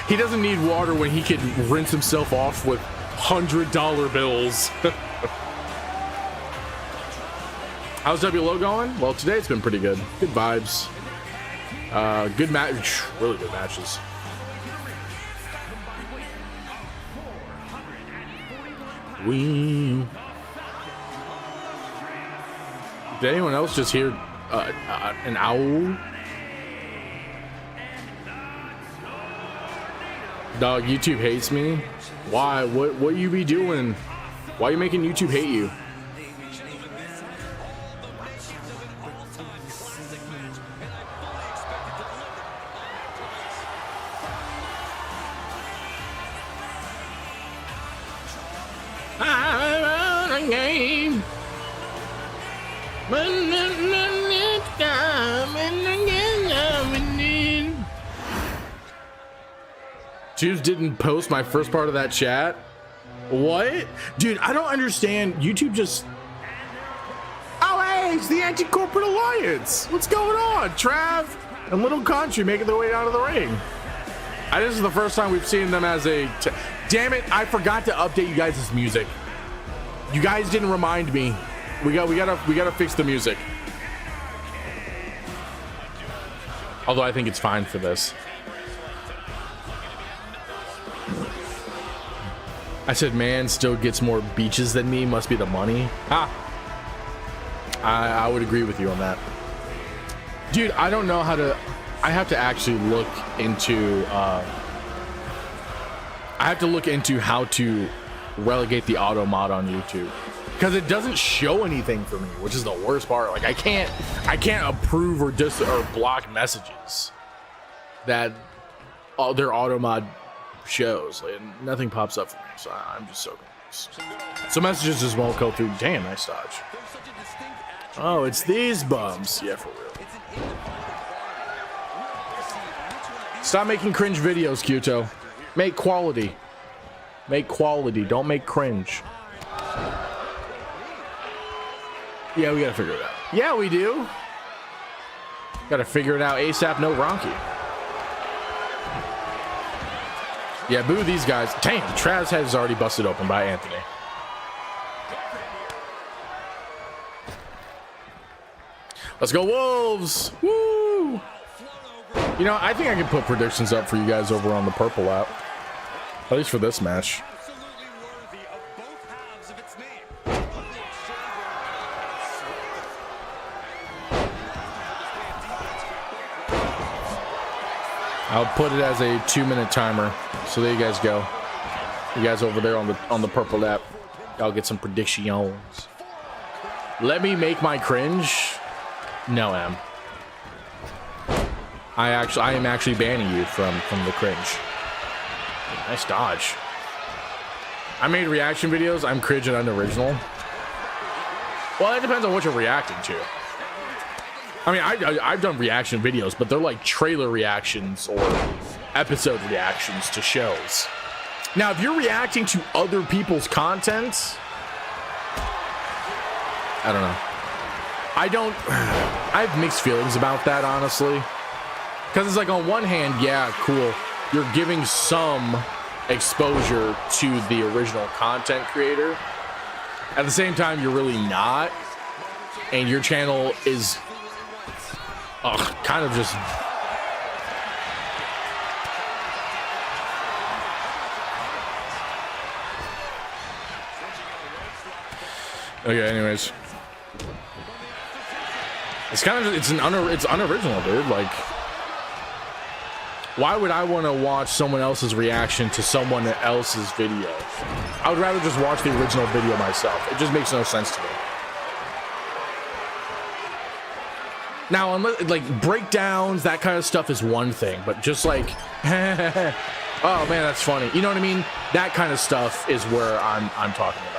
He doesn't need water when he can rinse himself off with $100 bills. How's WLO going? Well, today it's been pretty good. Good vibes. Good match. Really good matches. Did anyone else just hear an owl? Dog, YouTube hates me. Why? What you be doing? Why are you making YouTube hate you? Juice didn't post my first part of that chat. What? Dude, I don't understand. YouTube just... Oh, hey, it's the Anti-Corporate Alliance. What's going on? Trav and Little Country making their way down to the ring. This is the first time we've seen them as a... Damn it, I forgot to update you guys' music. You guys didn't remind me. We gotta fix the music. Although I think it's fine for this. I said, man still gets more beaches than me. Must be the money. I would agree with you on that. Dude, I don't know how to... I have to actually look into... I have to look into how to relegate the auto mod on YouTube. Because it doesn't show anything for me, which is the worst part. Like, I can't approve or block messages that their auto mod shows. Like, nothing pops up for me, so I'm just so confused. So messages just won't go through. Damn, nice dodge. Oh, it's these bums. Yeah, for real. Stop making cringe videos, Kyoto. Make quality. Make quality. Don't make cringe. Yeah, we gotta figure it out. Yeah, we do. Gotta figure it out ASAP. No Ronky. Yeah, boo these guys. Dang, Trav's head is already busted open by Anthony. Let's go Wolves! Woo! You know, I think I can put predictions up for you guys over on the purple app. At least for this match. I'll put it as a 2-minute timer. So there you guys go. You guys over there on the purple app. Y'all get some predictions. Let me make my cringe. No, Em. I am actually banning you from the cringe. Nice dodge. I made reaction videos. I'm cringe and unoriginal. Well, it depends on what you're reacting to. I mean, I've done reaction videos, but they're like trailer reactions or episode reactions to shows. Now, if you're reacting to other people's content, I don't know. I have mixed feelings about that, honestly. Because it's like, on one hand, yeah, cool. You're giving some exposure to the original content creator. At the same time, you're really not. And your channel is kind of just... Okay, anyways. It's kind of, it's unoriginal, dude. Like, why would I want to watch someone else's reaction to someone else's video? I would rather just watch the original video myself. It just makes no sense to me. Now, unless, like, breakdowns, that kind of stuff is one thing, but just like, oh man, that's funny. You know what I mean? That kind of stuff is where I'm talking about.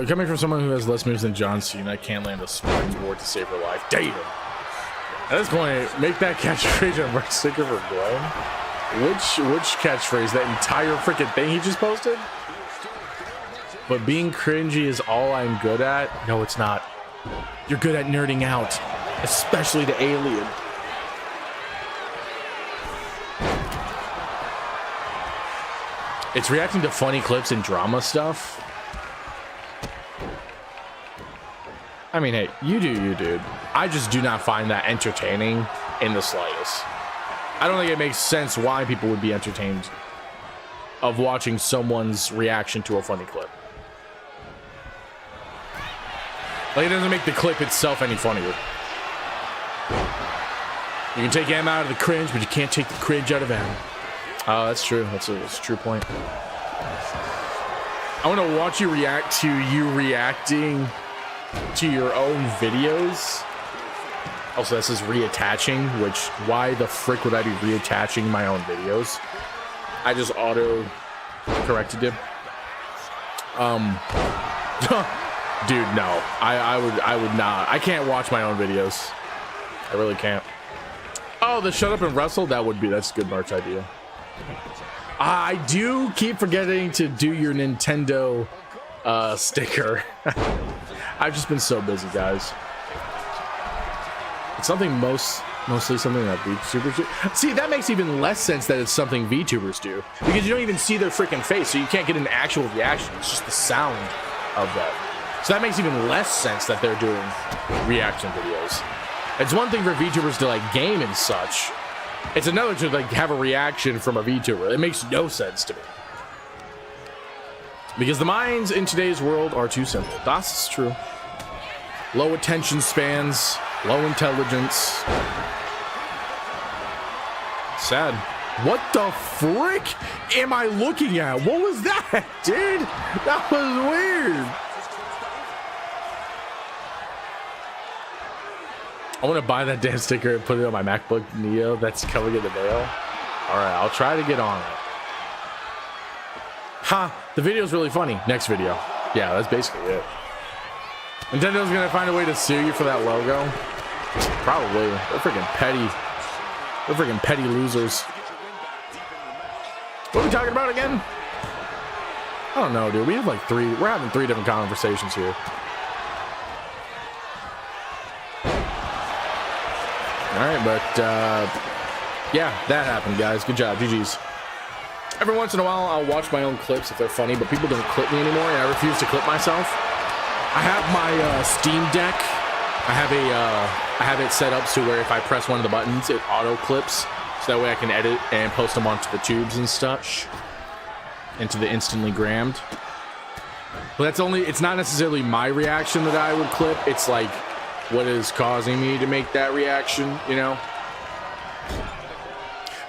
Coming from someone who has less moves than John Cena, I can't land a springboard to save her life. Damn! At this point, make that catchphrase a merch sticker for Glenn. Which catchphrase? That entire freaking thing he just posted? But being cringy is all I'm good at? No, it's not. You're good at nerding out, especially the alien. It's reacting to funny clips and drama stuff. I mean, hey, you do you, dude. I just do not find that entertaining in the slightest. I don't think it makes sense why people would be entertained of watching someone's reaction to a funny clip. Like, it doesn't make the clip itself any funnier. You can take M out of the cringe, but you can't take the cringe out of M. Oh, that's true. That's a true point. I want to watch you react to you reacting to your own videos. Also, this is reattaching, which, why the frick would I be reattaching my own videos? I just auto corrected it. Dude, no. I would not. I can't watch my own videos. I really can't. Oh, the shut up and wrestle, that's a good merch idea. I do keep forgetting to do your Nintendo sticker. I've just been so busy, guys. It's something mostly something that VTubers do. See, that makes even less sense that it's something VTubers do, because you don't even see their freaking face, so you can't get an actual reaction. It's just the sound of that. So that makes even less sense that they're doing reaction videos. It's one thing for VTubers to like game and such. It's another to like have a reaction from a VTuber. It makes no sense to me. Because the minds in today's world are too simple. That's true. Low attention spans, low intelligence. Sad. What the frick am I looking at? What was that, dude? That was weird. I want to buy that damn sticker and put it on my MacBook Neo that's coming in the mail. All right, I'll try to get on it. Ha! The video's really funny. Next video. Yeah, that's basically it. Nintendo's gonna find a way to sue you for that logo. Probably. They're freaking petty. They're freaking petty losers. What are we talking about again? I don't know, dude. We have like we're having three different conversations here. All right, but yeah, that happened, guys. Good job, GG's. Every once in a while, I'll watch my own clips if they're funny, but people don't clip me anymore, and I refuse to clip myself. I have my Steam Deck. I have it set up to where if I press one of the buttons, it auto clips, so that way I can edit and post them onto the tubes and such, into the instantly grammed. But that's only, it's not necessarily my reaction that I would clip. It's like what is causing me to make that reaction, you know?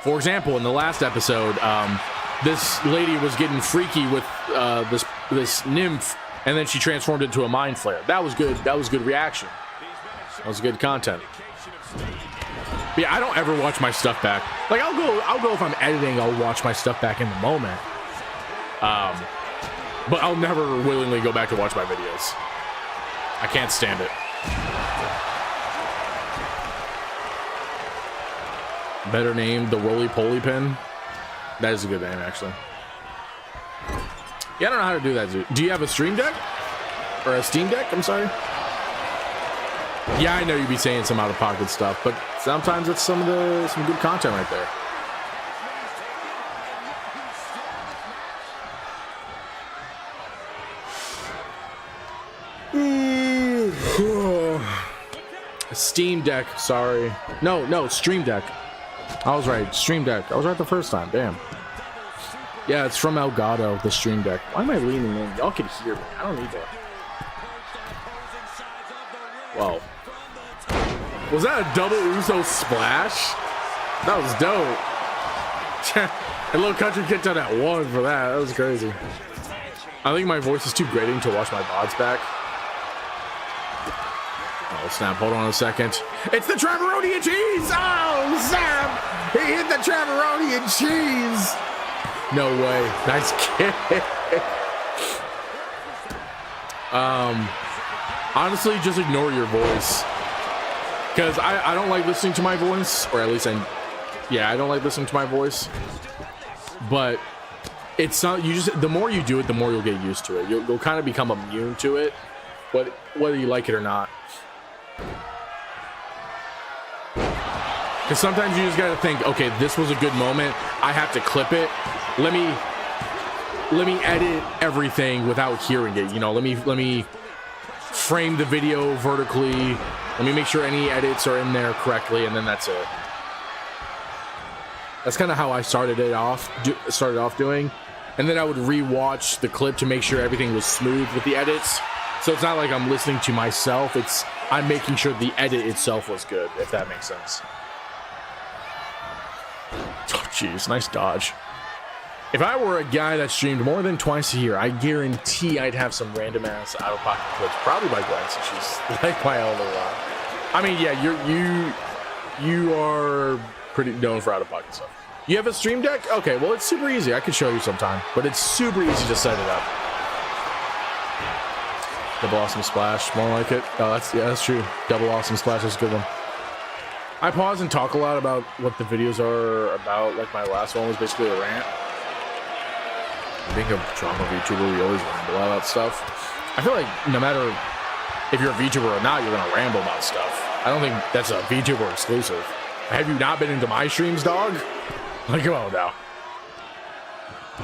For example, in the last episode, this lady was getting freaky with this nymph, and then she transformed into a mind flare. That was good. That was good reaction. That was good content. But yeah, I don't ever watch my stuff back. Like I'll go if I'm editing, I'll watch my stuff back in the moment. But I'll never willingly go back to watch my videos. I can't stand it. Better name, the roly-poly pin. That is a good name, actually. Yeah, I don't know how to do that, dude. Do you have a Stream Deck? Or a Steam Deck? I'm sorry. Yeah, I know you'd be saying some out-of-pocket stuff, but sometimes it's some good content right there. Steam Deck, sorry. No, Stream Deck. I was right, Stream Deck. I was right the first time, damn. Yeah, it's from Elgato, the Stream Deck. Why am I leaning in? Y'all can hear me. I don't need that. Whoa. Was that a double Uso splash? That was dope. A little country kicked out at one for that. That was crazy. I think my voice is too grating to watch my VODs back. Oh, snap. Hold on a second. It's the Traveroni and cheese! Oh, snap! He hit the Traveroni and cheese! No way. Nice kick. Honestly, just ignore your voice. Because I don't like listening to my voice. Or at least I don't like listening to my voice. But it's not, you just, the more you do it, the more you'll get used to it. You'll kind of become immune to it, whether you like it or not. Because sometimes you just got to think, okay, this was a good moment. I have to clip it. Let me edit everything without hearing it. You know, let me frame the video vertically. Let me make sure any edits are in there correctly, and then that's it. That's kind of how I started off doing. And then I would rewatch the clip to make sure everything was smooth with the edits. So it's not like I'm listening to myself. I'm making sure the edit itself was good, if that makes sense. Oh, jeez, nice dodge. If I were a guy that streamed more than twice a year, I guarantee I'd have some random ass out-of-pocket clips, probably by Gwen, since she's like my elder lot. I mean, yeah, you are pretty known for out-of-pocket stuff. You have a Stream Deck? Okay, well, it's super easy. I could show you sometime, but it's super easy to set it up. Double Awesome Splash, more like it. Oh, that's true. Double Awesome Splash is a good one. I pause and talk a lot about what the videos are about. Like my last one was basically a rant. Being a drama VTuber, we always ramble about stuff. I feel like no matter if you're a VTuber or not, you're gonna ramble about stuff. I don't think that's a VTuber exclusive. Have you not been into my streams, dog? Like, come on now.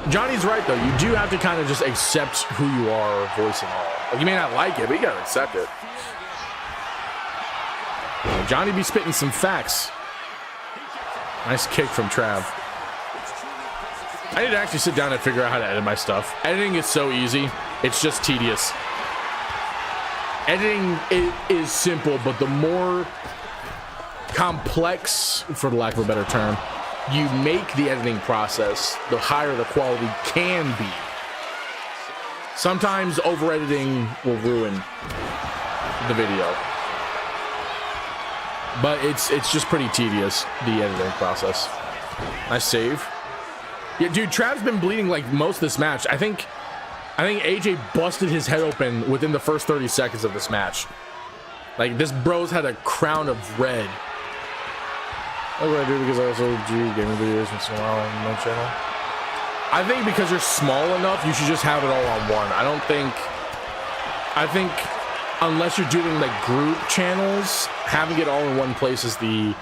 Johnny's right, though. You do have to kind of just accept who you are, voice and all. Like, you may not like it, but you gotta accept it. Johnny be spitting some facts. Nice kick from Trav. I need to actually sit down and figure out how to edit my stuff. Editing is so easy. It's just tedious. Editing is simple, but the more complex, for the lack of a better term, you make the editing process, the higher the quality can be. Sometimes over-editing will ruin the video. But it's just pretty tedious, the editing process. Nice save. Yeah, dude, Trav's been bleeding like most of this match. I think AJ busted his head open within the first 30 seconds of this match. Like, this bro's had a crown of red. That's what I do because I also do gaming videos once in a while on my channel. I think because you're small enough, you should just have it all on one. I think unless you're doing like group channels, having it all in one place is the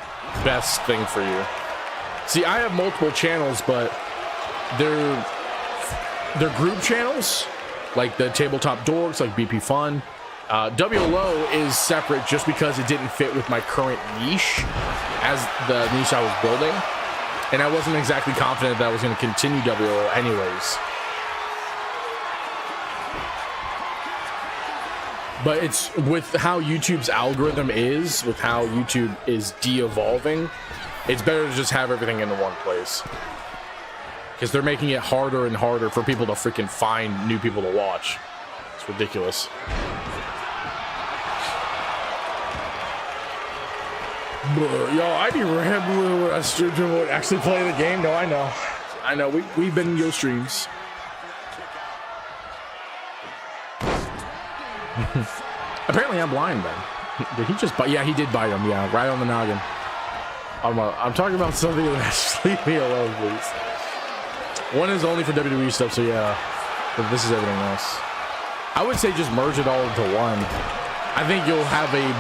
best thing for you. See, I have multiple channels, but they're group channels, like the Tabletop Dorks, like BP Fun. WLO is separate just because it didn't fit with my current niche as the niche I was building, and I wasn't exactly confident that I was going to continue WLO anyways. But it's with how YouTube's algorithm is, with how YouTube is de-evolving, it's better to just have everything in one place. Because they're making it harder and harder for people to freaking find new people to watch. It's ridiculous. Yo, I'd be rambling when I would actually play the game. No, I know. We've been in your streams. Apparently I'm blind then. Did he just bite? Yeah, he did bite him. Yeah, right on the noggin. I'm talking about something that leave me alone, please. One is only for WWE stuff, so yeah. But this is everything else. I would say just merge it all into one. I think you'll have a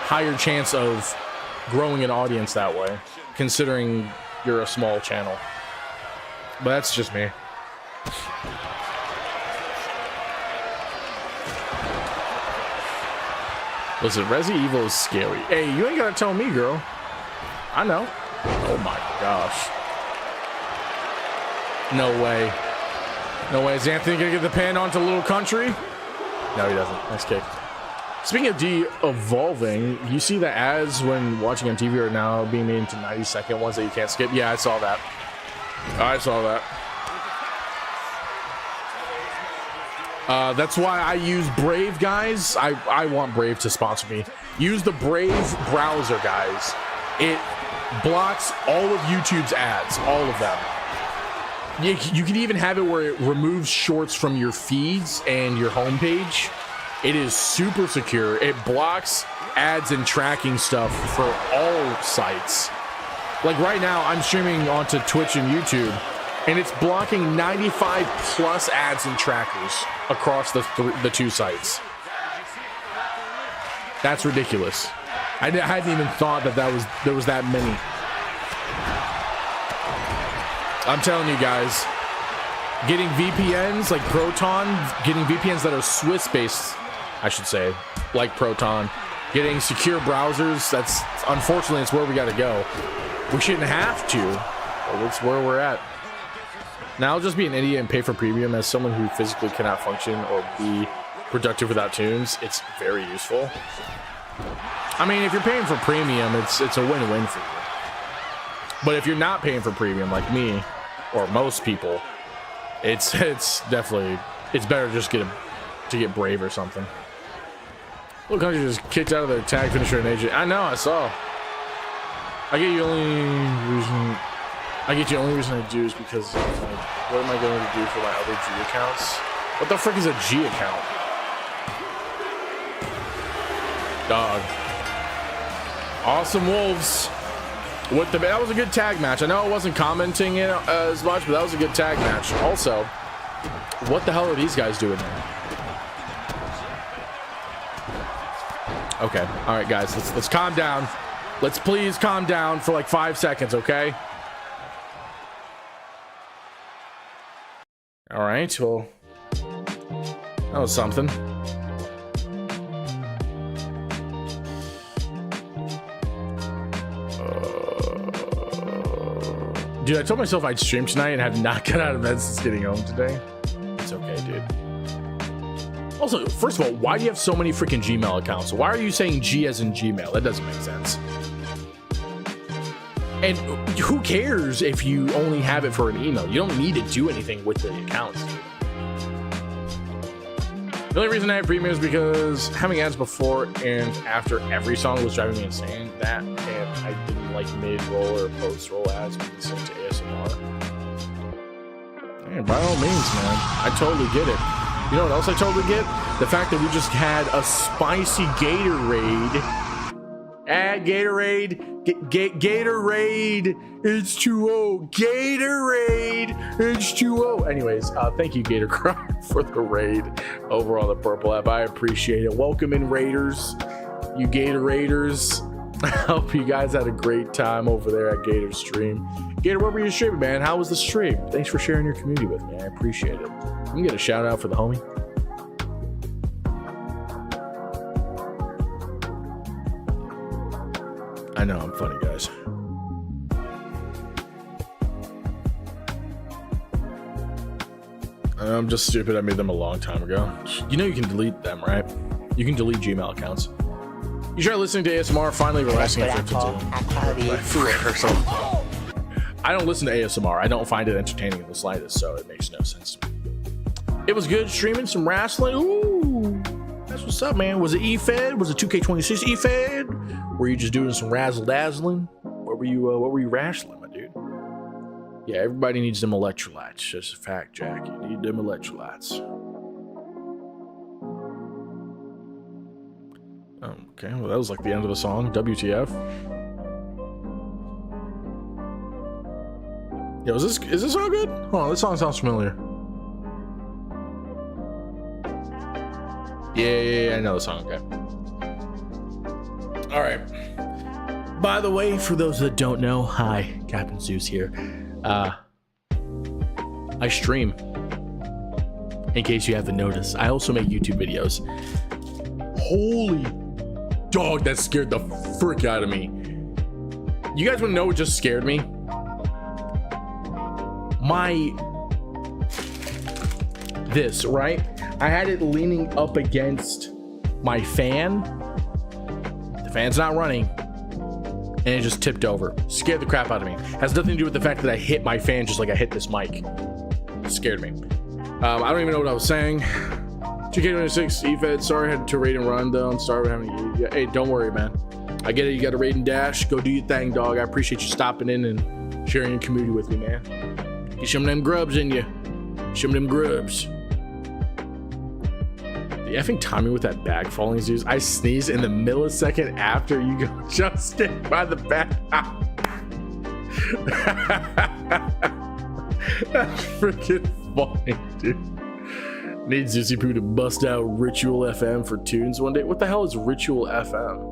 higher chance of growing an audience that way, considering you're a small channel. But that's just me. Listen, Resi Evil is scary. Hey, you ain't gotta tell me, girl. I know. Oh my gosh. No way. No way. Is Anthony gonna get the pin onto Little Country? No, he doesn't. Nice kick. Speaking of de-evolving, you see the ads when watching on TV are now being made into 90-second ones that you can't skip? Yeah, I saw that. I saw that. That's why I use Brave, guys. I want Brave to sponsor me. Use the Brave browser, guys. It blocks all of YouTube's ads, all of them. You can even have it where it removes shorts from your feeds and your homepage. It is super secure. It blocks ads and tracking stuff for all sites. Like right now, I'm streaming onto Twitch and YouTube, and it's blocking 95 plus ads and trackers across the two sites. That's ridiculous. I hadn't even thought that there was that many. I'm telling you guys, getting VPNs like Proton, getting VPNs that are Swiss based, I should say, like Proton, getting secure browsers, that's unfortunately it's where we got to go. We shouldn't have to, but it's where we're at. Now I'll just be an idiot and pay for premium. As someone who physically cannot function or be productive without tunes, it's very useful. I mean, if you're paying for premium, it's a win-win for you. But if you're not paying for premium like me or most people, it's definitely, it's better just to get Brave or something. Look, Country just kicked out of the tag finisher and AJ. I know, I saw. I get you only reason I do is because like, what am I going to do for my other G accounts? What the frick is a G account? Dog. Awesome Wolves. That was a good tag match. I know I wasn't commenting it as much, but that was a good tag match. Also, what the hell are these guys doing there? Okay, all right, guys, let's calm down. Let's please calm down for like 5 seconds, okay? All right, well, that was something. Dude, I told myself I'd stream tonight and have not got out of bed since getting home today. It's okay, dude. Also, first of all, why do you have so many freaking Gmail accounts? Why are you saying G as in Gmail? That doesn't make sense. And who cares if you only have it for an email? You don't need to do anything with the accounts. The only reason I have premium is because having ads before and after every song was driving me insane. That, and I didn't like mid-roll or post-roll ads when listening to ASMR. Hey, by all means, man. I totally get it. You know what else I totally get? The fact that we just had a spicy Gatorade. Gatorade. Gatorade H2O. Gatorade H2O. Anyways, thank you, Gator Cry, for the raid over on the Purple app. I appreciate it. Welcome in, Raiders. You Gator Raiders. I hope you guys had a great time over there at Gator's stream. Gator, what were you streaming, man? How was the stream? Thanks for sharing your community with me. I appreciate it. You can get a shout out for the homie. I know I'm funny, guys. I'm just stupid. I made them a long time ago. You know you can delete them, right? You can delete Gmail accounts. You try listening to ASMR, finally relaxing at 52. I don't listen to ASMR. I don't find it entertaining in the slightest, so it makes no sense to me. It was good streaming some wrestling. Ooh, that's what's up, man. Was it efed? Was it 2K26 efed? Were you just doing some razzle dazzling? What were you wrestling, my dude? Yeah, everybody needs them electrolytes. Just a fact, Jack. You need them electrolytes. Okay, well, that was like the end of the song. WTF? Yo, is this all good? Hold on, this song sounds familiar. Yeah, I know the song. Okay. All right. By the way, for those that don't know, hi, Captain Zeus here. I stream. In case you haven't noticed, I also make YouTube videos. Holy dog, that scared the frick out of me. You guys want to know what just scared me? This, right? I had it leaning up against my fan. The fan's not running. And it just tipped over. Scared the crap out of me. Has nothing to do with the fact that I hit my fan just like I hit this mic. It scared me. I don't even know what I was saying. 2K26 efed. Sorry I had to raid and run though. I'm sorry for having you. Hey, don't worry, man. I get it. You got to raid and dash. Go do your thing, dog. I appreciate you stopping in and sharing your community with me, man. Get some of them grubs in you. Some of them grubs. The effing timing with that bag falling, dude. I sneeze in the millisecond after you go just hit by the bag. That's freaking funny, dude. Need Zuzi Poo to bust out Ritual FM for tunes one day. What the hell is Ritual FM?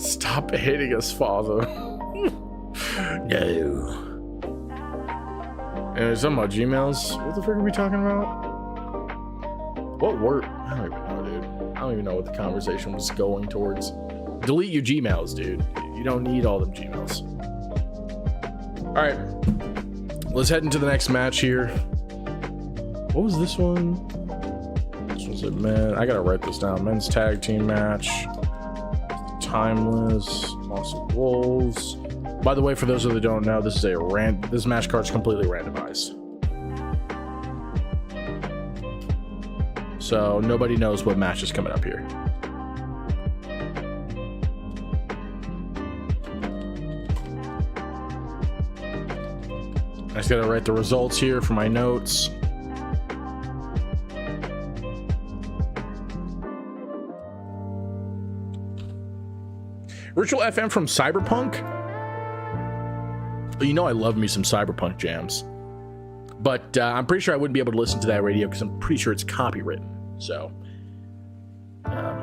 Stop hitting us, father. No. And something about Gmails. What the frick are we talking about? What word? I don't even know, dude. I don't even know what the conversation was going towards. Delete your Gmails, dude. You don't need all them Gmails. All right. Let's head into the next match here. What was this one? This was a man. I gotta write this down. Men's tag team match. Timeless. Awesome Wolves. By the way, for those that don't know, this is this match card's completely randomized. So nobody knows what match is coming up here. I just gotta write the results here for my notes. Ritual FM from Cyberpunk. You know I love me some Cyberpunk jams. But I'm pretty sure I wouldn't be able to listen to that radio because I'm pretty sure it's copywritten. So, yeah.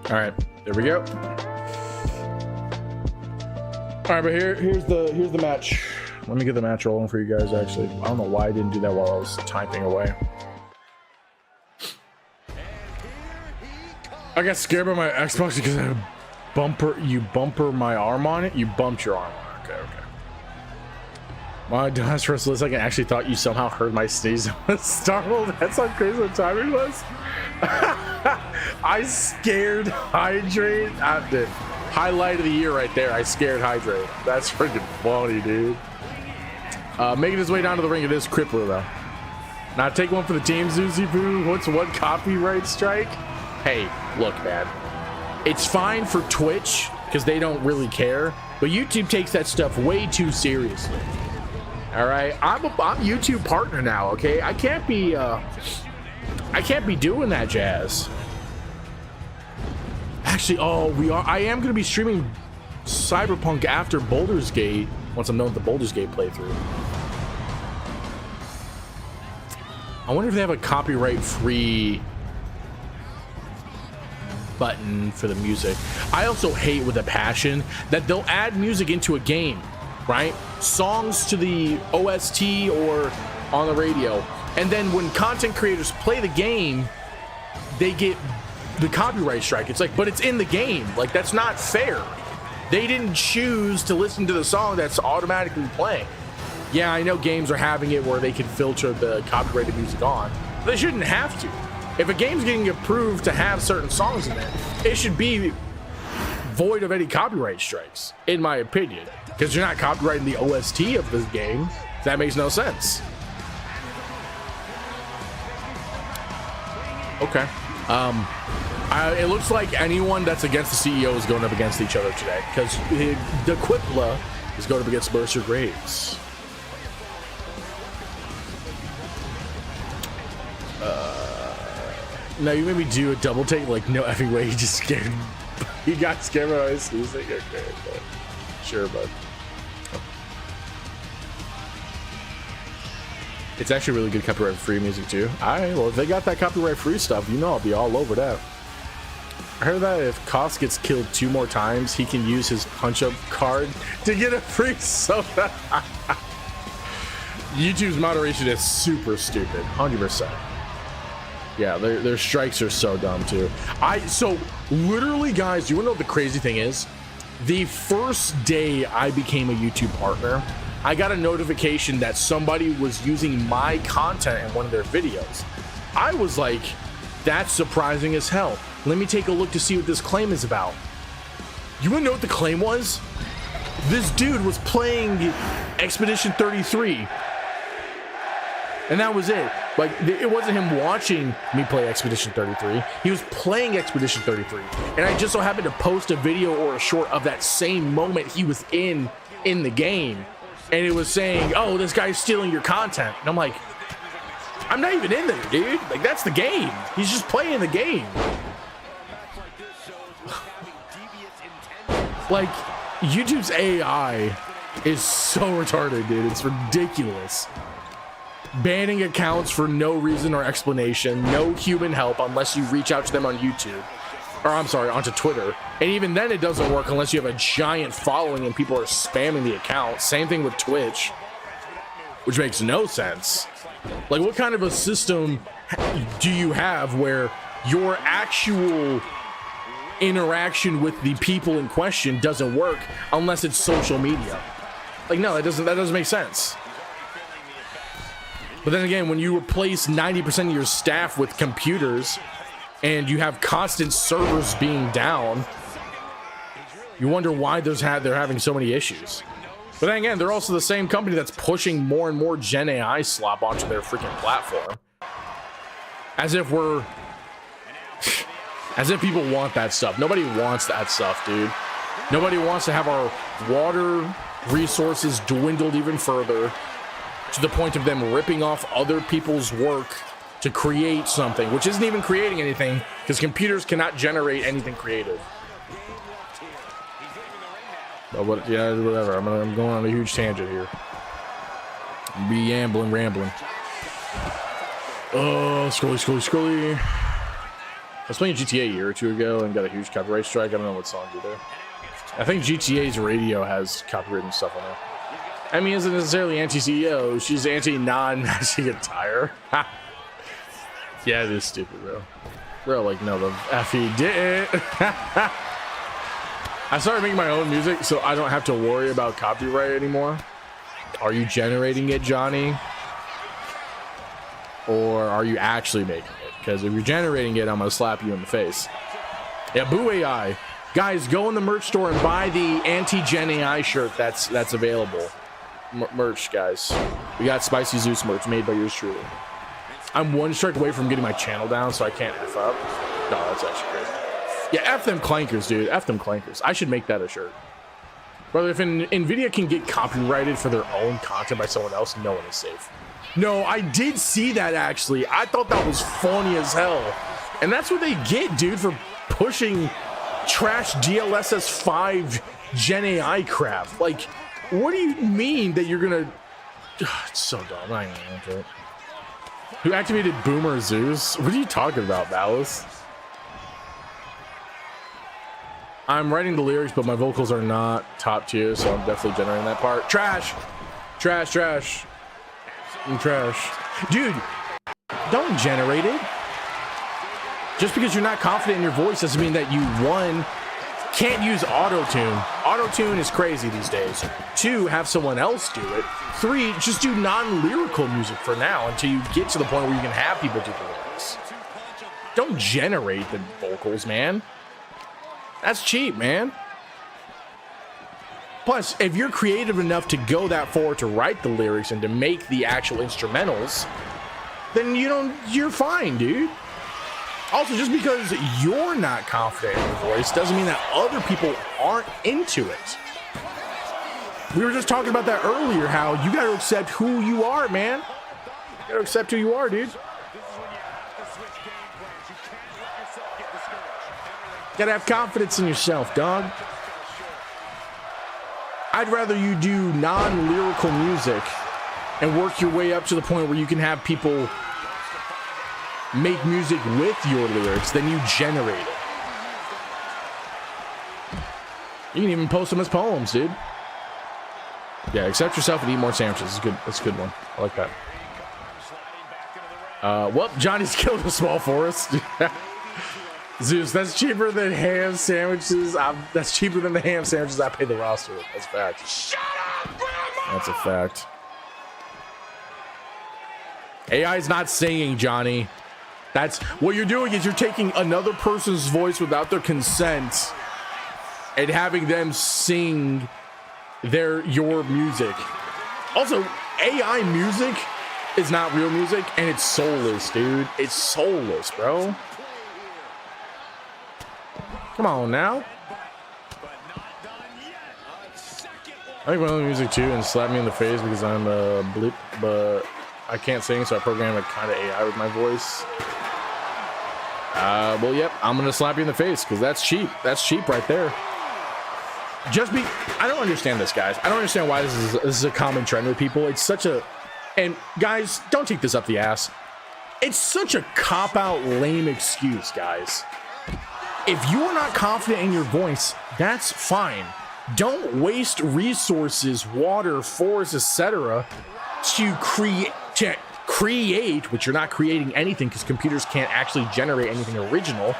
All right, there we go. All right, but here's the match. Let me get the match rolling for you guys. Actually, I don't know why I didn't do that while I was typing away. I got scared by my Xbox because I had a bumper. You bumper my arm on it. You bumped your arm on it. Okay. My dumbass for a split second actually thought you somehow heard my sneeze. I was startled. That's how crazy the timing was. I scared Hydrate. Highlight of the year right there. I scared Hydrate. That's freaking funny, dude. Making his way down to the ring, it is Crippler though. Now take one for the team, Zuzi Poo. What's one copyright strike? Hey, look, man. It's fine for Twitch because they don't really care, but YouTube takes that stuff way too seriously. All right, I'm YouTube partner now. Okay, I can't be I can't be doing that, Jazz. Actually, oh, I am going to be streaming Cyberpunk after Baldur's Gate once I'm done with the Baldur's Gate playthrough. I wonder if they have a copyright-free button for the music. I also hate with a passion that they'll add music into a game, right? Songs to the OST or on the radio. And then when content creators play the game, they get the copyright strike. It's like, but it's in the game. Like, that's not fair. They didn't choose to listen to the song that's automatically playing. Yeah, I know games are having it where they can filter the copyrighted music on. But they shouldn't have to. If a game's getting approved to have certain songs in it, it should be void of any copyright strikes, in my opinion. Because you're not copyrighting the OST of this game. That makes no sense. Okay. It looks like anyone that's against the CEO is going up against each other today, because the Quipla is going up against Mercer Graves. Now you made me do a double take, like, no effing way. He just scared. He got scared by my sneezing. Okay, but sure, bud. It's actually really good copyright-free music too. Alright, well, if they got that copyright-free stuff, you know I'll be all over that. I heard that if Koss gets killed 2 more times, he can use his punch-up card to get a free soda. YouTube's moderation is super stupid, 100%. Yeah, their strikes are so dumb too. So literally, guys, you wanna know what the crazy thing is? The first day I became a YouTube partner, I got a notification that somebody was using my content in one of their videos. I was like, that's surprising as hell. Let me take a look to see what this claim is about. You wanna know what the claim was? This dude was playing Expedition 33. And that was it. Like, it wasn't him watching me play Expedition 33. He was playing Expedition 33. And I just so happened to post a video or a short of that same moment he was in the game. And it was saying, oh, this guy's stealing your content. And I'm like, I'm not even in there, dude. Like, that's the game. He's just playing the game. Like, YouTube's AI is so retarded, dude. It's ridiculous. Banning accounts for no reason or explanation, no human help unless you reach out to them on YouTube, or I'm sorry, onto Twitter. And even then it doesn't work unless you have a giant following and people are spamming the account. Same thing with Twitch, which makes no sense. Like, what kind of a system do you have where your actual interaction with the people in question doesn't work unless it's social media? Like, no, that doesn't make sense. But then again, when you replace 90% of your staff with computers and you have constant servers being down, you wonder why they're having so many issues. But then again, they're also the same company that's pushing more and more Gen AI slop onto their freaking platform. As if people want that stuff. Nobody wants that stuff, dude. Nobody wants to have our water resources dwindled even further, to the point of them ripping off other people's work to create something, which isn't even creating anything, because computers cannot generate anything creative. But yeah, whatever. I'm going on a huge tangent here. Be rambling. Oh, scrolly. I was playing GTA a year or 2 ago and got a huge copyright strike. I don't know what songs are there. I think GTA's radio has copyrighted stuff on it. Emmy isn't necessarily anti-CEO. She's anti-non-matching attire. Yeah, it is stupid, bro. Bro, like, no, the efed didn't. I started making my own music so I don't have to worry about copyright anymore. Are you generating it, Johnny? Or are you actually making it? Because if you're generating it, I'm going to slap you in the face. Yeah, boo AI. Guys, go in the merch store and buy the anti-Gen AI shirt that's available. Merch, guys. We got Spicy Zeus merch made by yours truly. I'm 1 strike away from getting my channel down, so I can't F up. No, that's actually crazy. Yeah, F them clankers, dude. F them clankers. I should make that a shirt. Brother, if NVIDIA can get copyrighted for their own content by someone else, no one is safe. No, I did see that actually. I thought that was funny as hell. And that's what they get, dude, for pushing trash DLSS 5 Gen AI crap. Like, what do you mean that you're gonna... It's so dumb. I ain't gonna answer it. Who activated Boomer Zeus? What are you talking about, Ballas? I'm writing the lyrics, but my vocals are not top tier, so I'm definitely generating that part. Trash! Trash, trash. I'm trash. Dude, don't generate it. Just because you're not confident in your voice doesn't mean that you, one, can't use auto-tune. Auto-tune is crazy these days. Two, have someone else do it. Three, just do non-lyrical music for now until you get to the point where you can have people do the lyrics. Don't generate the vocals, man. That's cheap, man. Plus, if you're creative enough to go that far to write the lyrics and to make the actual instrumentals, then you're fine, dude. Also, just because you're not confident in your voice doesn't mean that other people aren't into it. We were just talking about that earlier, how you got to accept who you are, man. You got to accept who you are, dude. Gotta have confidence in yourself, dog. I'd rather you do non-lyrical music and work your way up to the point where you can have people make music with your lyrics than you generate it. You can even post them as poems, dude. Yeah, accept yourself and eat more sandwiches. It's good. That's a good one. I like that. Well, Johnny's killed a small forest. Zeus, that's cheaper than ham sandwiches. That's cheaper than the ham sandwiches I pay the roster with. That's a fact. Shut up, Grandma! That's a fact. AI's not singing, Johnny. That's what you're doing, is you're taking another person's voice without their consent and having them sing your music. Also, AI music is not real music, and it's soulless, dude. It's soulless, bro. Come on now. I think one of the music too and slap me in the face because I'm a bleep, but I can't sing, so I program a kind of AI with my voice. Well, yep, I'm gonna slap you in the face because that's cheap. That's cheap right there. I don't understand this, guys. I don't understand why this is a common trend with people. It's such a, and guys, don't take this up the ass. It's such a cop-out, lame excuse, guys. If you're not confident in your voice, that's fine. Don't waste resources, water, forests, etc. to create, which you're not creating anything because computers can't actually generate anything original,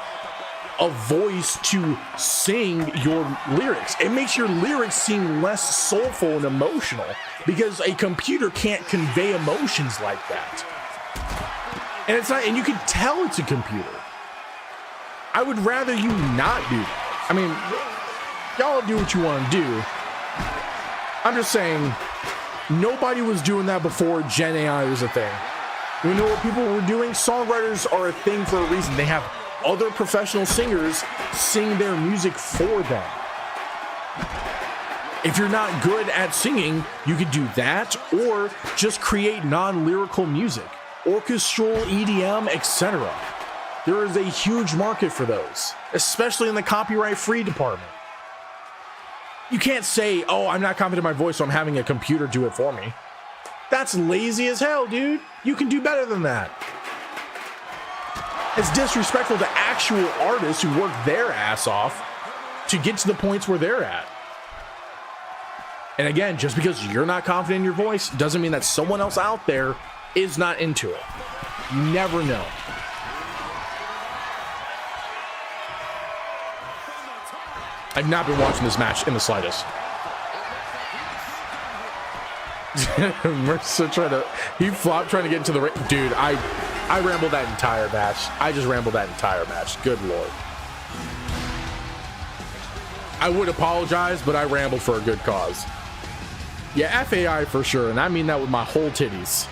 a voice to sing your lyrics. It makes your lyrics seem less soulful and emotional because a computer can't convey emotions like that. And it's not, and you can tell it's a computer. I would rather you not do that. I mean, y'all do what you want to do. I'm just saying, nobody was doing that before Gen AI was a thing. You know what people were doing? Songwriters are a thing for a reason. They have other professional singers sing their music for them. If you're not good at singing, you could do that or just create non-lyrical music, orchestral, EDM, etc. There is a huge market for those, especially in the copyright-free department. You can't say, oh, I'm not confident in my voice, so I'm having a computer do it for me. That's lazy as hell, dude. You can do better than that. It's disrespectful to actual artists who work their ass off to get to the points where they're at. And again, just because you're not confident in your voice doesn't mean that someone else out there is not into it. You never know. I've not been watching this match in the slightest. Mercer he flopped trying to get into the ring. Dude, I rambled that entire match. I just rambled that entire match. Good Lord. I would apologize, but I rambled for a good cause. Yeah, FAI for sure, and I mean that with my whole titties.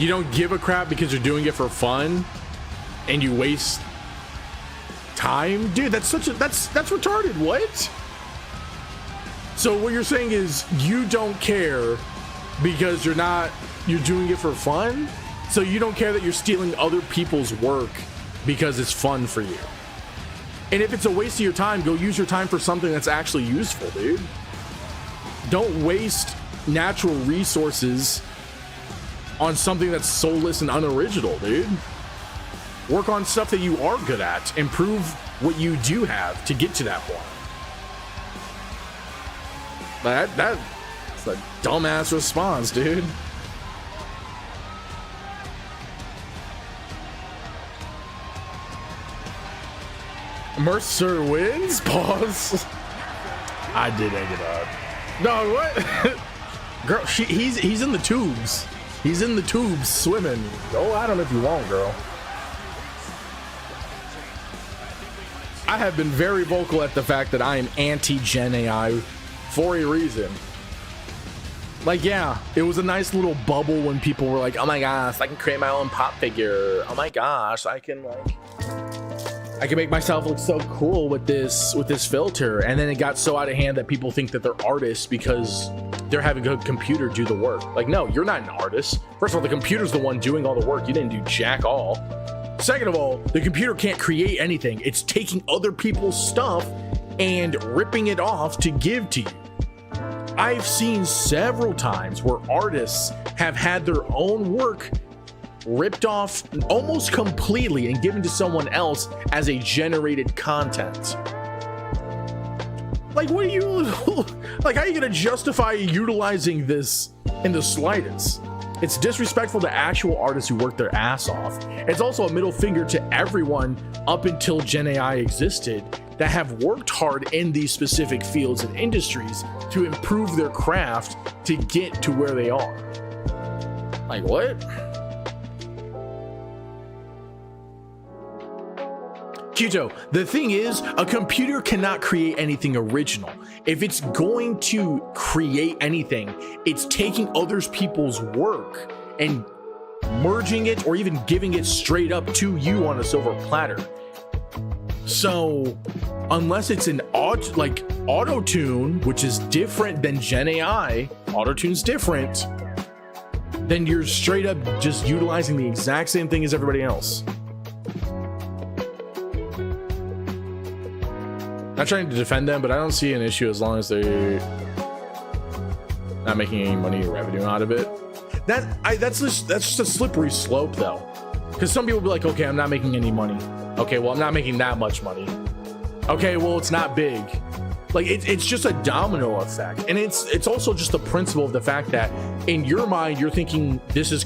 You don't give a crap because you're doing it for fun and you waste time? Dude, that's retarded. What? So what you're saying is you don't care because you're doing it for fun? So you don't care that you're stealing other people's work because it's fun for you. And if it's a waste of your time, go use your time for something that's actually useful, dude. Don't waste natural resources on something that's soulless and unoriginal, dude. Work on stuff that you are good at. Improve what you do have to get to that point. That's a dumbass response, dude. Mercer wins? Pause. I did egg it up. No, what? Girl, he's in the tubes. He's in the tubes swimming. Go at him if you want, girl. I have been very vocal at the fact that I am anti-Gen AI for a reason. Like, yeah, it was a nice little bubble when people were like, oh my gosh, I can create my own pop figure. Oh my gosh, I can make myself look so cool with this filter. And then it got so out of hand that people think that they're artists because they're having a computer do the work. Like, no, you're not an artist. First of all, the computer's the one doing all the work. You didn't do jack all. Second of all, the computer can't create anything. It's taking other people's stuff and ripping it off to give to you. I've seen several times where artists have had their own work ripped off almost completely and given to someone else as a generated content. Like, what are you like, how are you gonna justify utilizing this in the slightest? It's disrespectful to actual artists who work their ass off. It's also a middle finger to everyone up until Gen AI existed that have worked hard in these specific fields and industries to improve their craft to get to where they are. Like, what? Kyuto, the thing is, a computer cannot create anything original. If it's going to create anything, it's taking other people's work and merging it or even giving it straight up to you on a silver platter. So, unless it's an auto-tune, which is different than Gen AI, auto-tune's different, then you're straight up just utilizing the exact same thing as everybody else. Not trying to defend them, but I don't see an issue as long as they're not making any money or revenue out of it. That's just a slippery slope, though, because some people will be like, okay, I'm not making any money. Okay, well, I'm not making that much money. Okay, well, it's not big. Like, it's just a domino effect, and it's also just the principle of the fact that in your mind you're thinking this is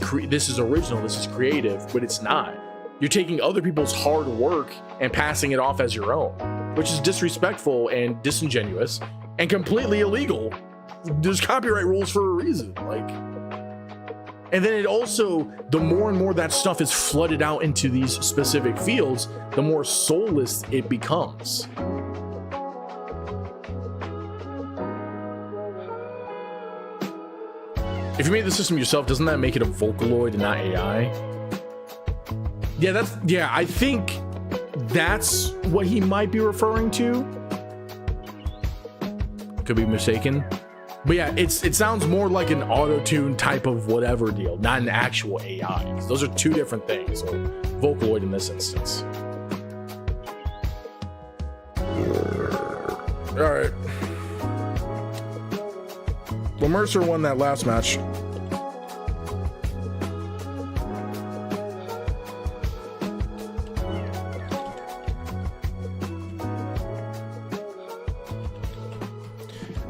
original, this is creative, but it's not. You're taking other people's hard work and passing it off as your own, which is disrespectful and disingenuous and completely illegal. There's copyright rules for a reason. Like, and then it also, the more and more that stuff is flooded out into these specific fields, the more soulless it becomes. If you made the system yourself, doesn't that make it a Vocaloid and not AI? Yeah, I think that's what he might be referring to. Could be mistaken. But yeah, it sounds more like an auto-tune type of whatever deal, not an actual AI. Those are two different things. So Vocaloid in this instance. All right. Well, Mercer won that last match.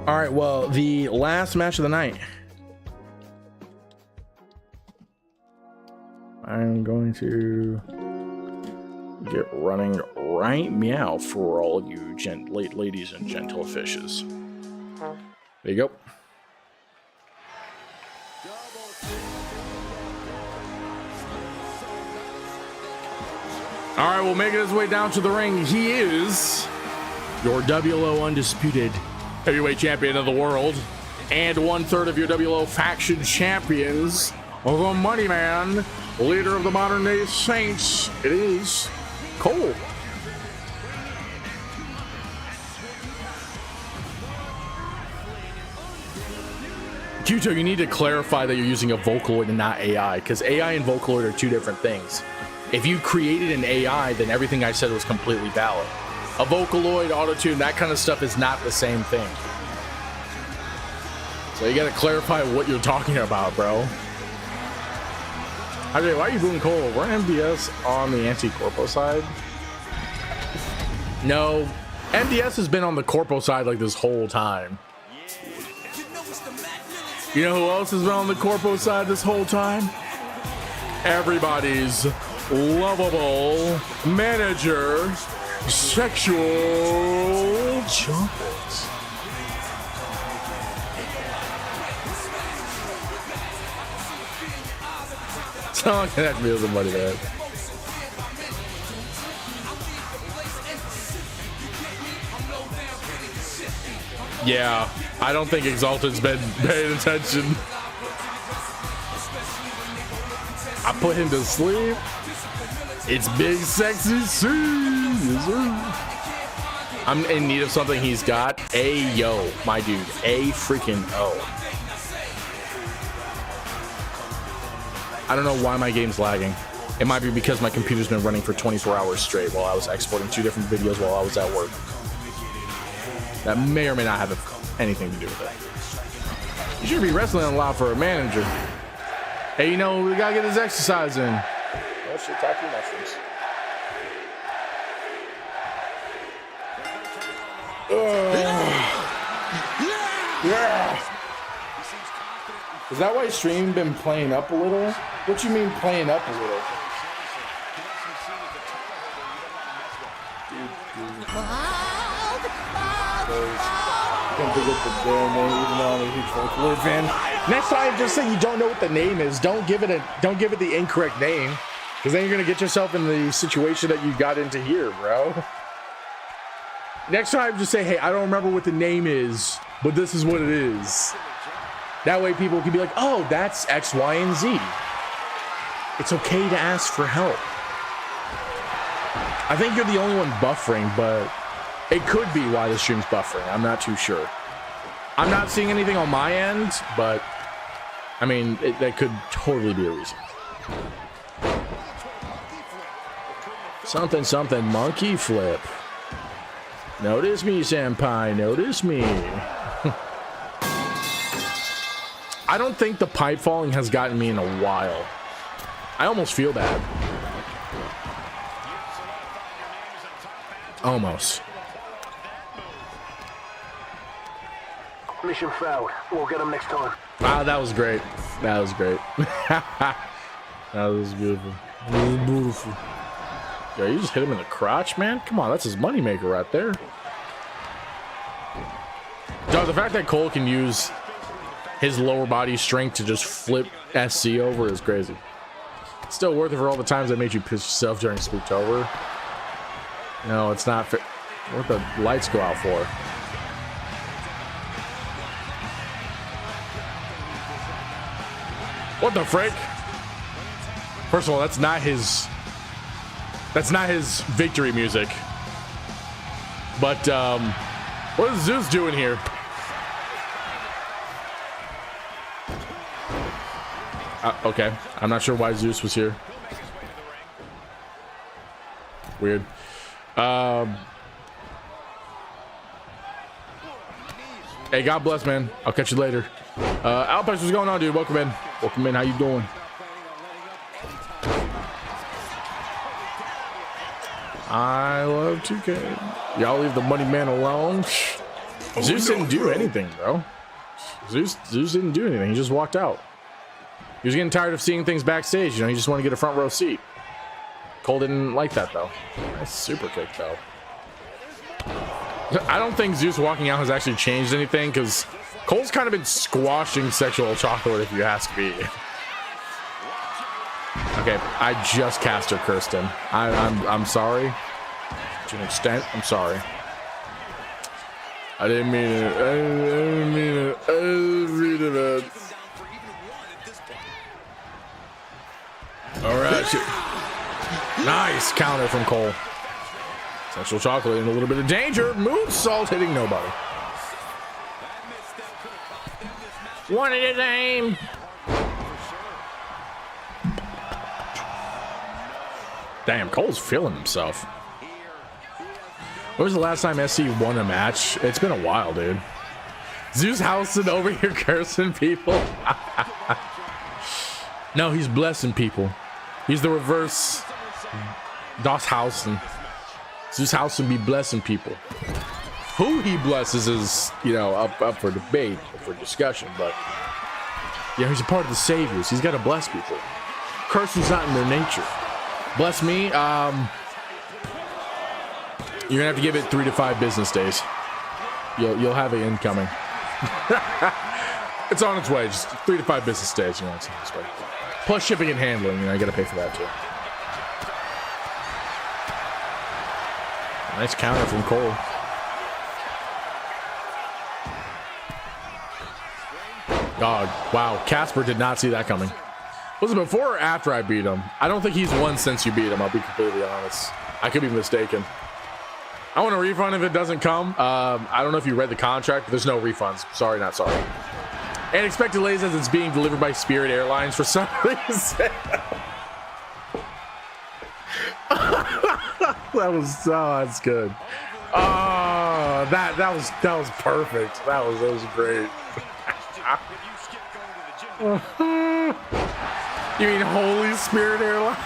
All right, well, the last match of the night. I'm going to get running right meow for all you ladies and gentle fishes. There you go. All right, well, making his way down to the ring, he is your WLO undisputed heavyweight champion of the world and 1/3 of your WLO faction champions, The money man, leader of the modern day Saints. It is Cole. Kyuto, you need to clarify that you're using a Vocaloid and not AI, because AI and Vocaloid are two different things. If you created an AI, then everything I said was completely valid. A Vocaloid, Auto-Tune, that kind of stuff is not the same thing. So you gotta clarify what you're talking about, bro. Okay, why are you booing Cole? We're MDS on the anti-corpo side. No, MDS has been on the corpo side like this whole time. You know who else has been on the corpo side this whole time? Everybody's lovable manager, Sexual Chocolate. Someone connect me with somebody, man. Yeah, I don't think Exalted's been paying attention. I put him to sleep. It's Big Sexy C. I'm in need of something he's got. Yo, my dude. A freaking O. I don't know why my game's lagging. It might be because my computer's been running for 24 hours straight while I was exporting 2 different videos while I was at work. That may or may not have anything to do with it. You should be wrestling a lot for a manager. Hey, you know, we gotta get this exercise in. Oh shit, talk to mushrooms. Yeah. Is that why stream been playing up a little? What you mean playing up a little? Can't forget the damn name, even though I'm a huge Vocaloid fan. Next time, just say you don't know what the name is. Don't give it the incorrect name, because then you're gonna get yourself in the situation that you got into here, bro. Next time, just say, hey, I don't remember what the name is, but this is what it is. That way people can be like, oh, that's X, Y, and Z. It's okay to ask for help. I think you're the only one buffering, but it could be why the stream's buffering. I'm not too sure. I'm not seeing anything on my end, but I mean, that could totally be a reason. Something, monkey flip. Notice me, senpai, notice me. I don't think the pipe falling has gotten me in a while. I almost feel bad. Almost. Mission failed. We'll get them next time. Ah, that was great. That was great. That was beautiful. That was beautiful. Yo, you just hit him in the crotch, man? Come on, that's his moneymaker right there. Dog, the fact that Cole can use his lower body strength to just flip SC over is crazy. It's still worth it for all the times that made you piss yourself during Spooktober. No, it's not fair. What the lights go out for? What the frick? First of all, that's not his victory music. But what is Zeus doing here? Okay, I'm not sure why Zeus was here. Weird. Hey, God bless, man. I'll catch you later. Alpex, what's going on, dude? Welcome in. Welcome in. How you doing? I love 2K. Y'all leave the money man alone. Zeus didn't do anything, bro. Zeus didn't do anything. He just walked out. He was getting tired of seeing things backstage. You know, he just wanted to get a front row seat. Cole didn't like that, though. Nice super kick, though. I don't think Zeus walking out has actually changed anything, because Cole's kind of been squashing Sexual Chocolate, if you ask me. Okay, I just cast her, Kirsten. I'm sorry. To an extent, I'm sorry. I didn't mean it. I didn't mean it. I didn't mean it. Nice counter from Cole. Sexual chocolate in a little bit of danger. Moonsault hitting nobody. One at a time. Damn, Cole's feeling himself. When was the last time SC won a match? It's been a while, dude. Zeus Housen over here cursing people. No, he's blessing people. He's the reverse Das Housen. Zeus Housen be blessing people. Who he blesses is, you know, up for debate, up for discussion, but yeah, he's a part of the saviors. He's got to bless people. Cursing's not in their nature. Bless me. You're gonna have to give it 3 to 5 business days. You'll have it incoming. It's on its way. Just 3 to 5 business days. You know, it's on its way. Plus shipping and handling. You know, you gotta pay for that too. Nice counter from Cole. Oh, wow. Casper did not see that coming. Was it before or after I beat him? I don't think he's won since you beat him. I'll be completely honest. I could be mistaken. I want a refund if it doesn't come. I don't know if you read the contract, but there's no refunds. Sorry, not sorry. And expect delays as it's being delivered by Spirit Airlines for some reason. That's good. Oh, that was perfect. That was great. You mean Holy Spirit Airlines?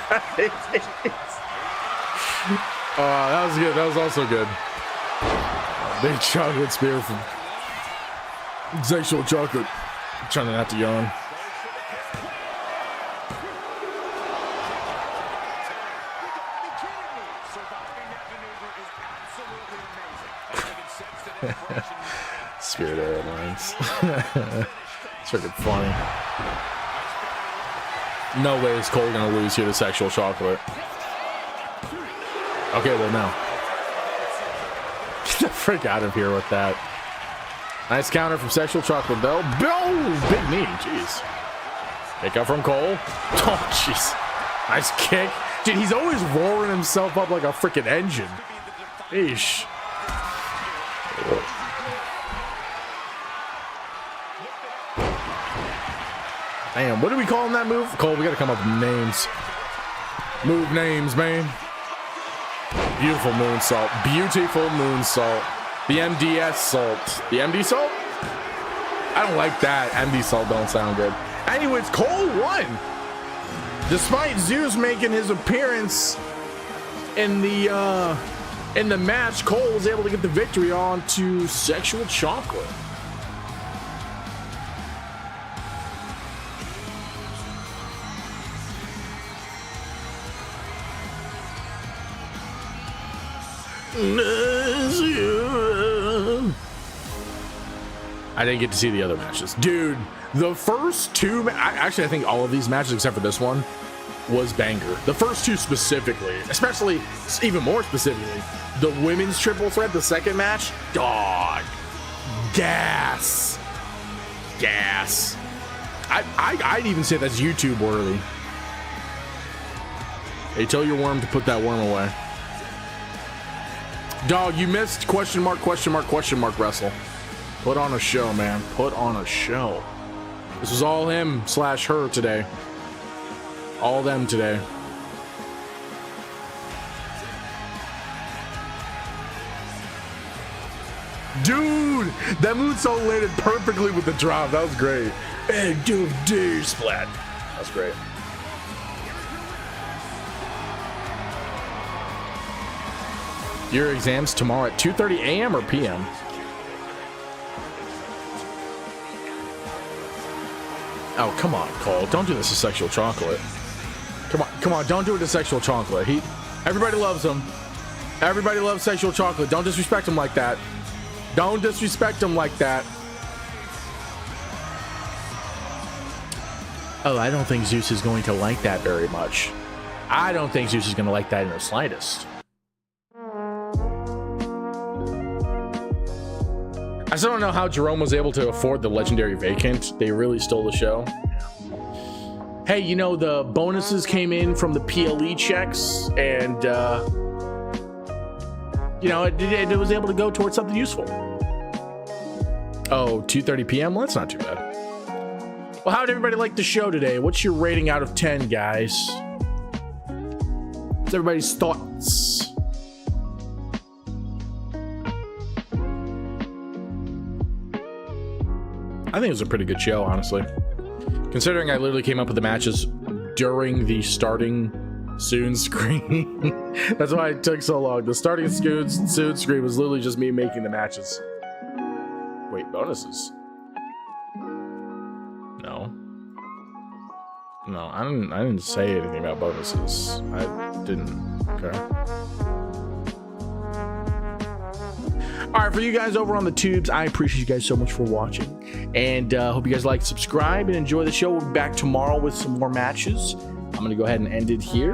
Oh, that was good. That was also good. Big chocolate spear from Sexual Chocolate. I'm trying not to yawn. Spirit Airlines. It's freaking funny. No way is Cole gonna lose here to Sexual Chocolate. Okay, well, no. Get the frick out of here with that. Nice counter from Sexual Chocolate, though. Boom! Big knee, jeez. Pick up from Cole. Oh, jeez. Nice kick. Dude, he's always roaring himself up like a freaking engine. Eesh. Damn, what do we call in that move? Cole, we gotta come up with names. Move names, man. Beautiful moonsault. Beautiful moonsault. The MDS salt. The MD salt? I don't like that. MD salt don't sound good. Anyways, Cole won. Despite Zeus making his appearance in the match, Cole was able to get the victory on to Sexual Chocolate. I didn't get to see the other matches, dude. The first two, actually, I think all of these matches except for this one was banger. The first two specifically, especially, even more specifically, the women's triple threat, the second match, dog, gas. I'd even say that's YouTube worthy. Hey, tell your worm to put that worm away. Dog, you missed question mark wrestle. Put on a show, man. Put on a show. This was all him / her today. All them today. Dude, that moonsault landed perfectly with the drop. That was great. And dude, splat. That's great. Your exams tomorrow at 2:30 a.m. or p.m.? Oh, come on, Cole. Don't do this to Sexual Chocolate. Come on. Don't do it to Sexual Chocolate. Everybody loves him. Everybody loves Sexual Chocolate. Don't disrespect him like that. Don't disrespect him like that. Oh, I don't think Zeus is going to like that very much. I don't think Zeus is going to like that in the slightest. I still don't know how Jerome was able to afford the legendary vacant. They really stole the show. Hey, you know, the bonuses came in from the PLE checks, and you know, it was able to go towards something useful. Oh, 2:30 p.m. Well, that's not too bad. Well, how did everybody like the show today? What's your rating out of 10, guys? What's everybody's thoughts? I think it was a pretty good show, honestly. Considering I literally came up with the matches during the starting soon screen. That's why it took so long. The starting soon screen was literally just me making the matches. Wait, bonuses? No, I didn't say anything about bonuses. I didn't. Okay. All right, for you guys over on the tubes, I appreciate you guys so much for watching, and hope you guys like, subscribe, and enjoy the show. We'll be back tomorrow with some more matches. I'm gonna go ahead and end it here.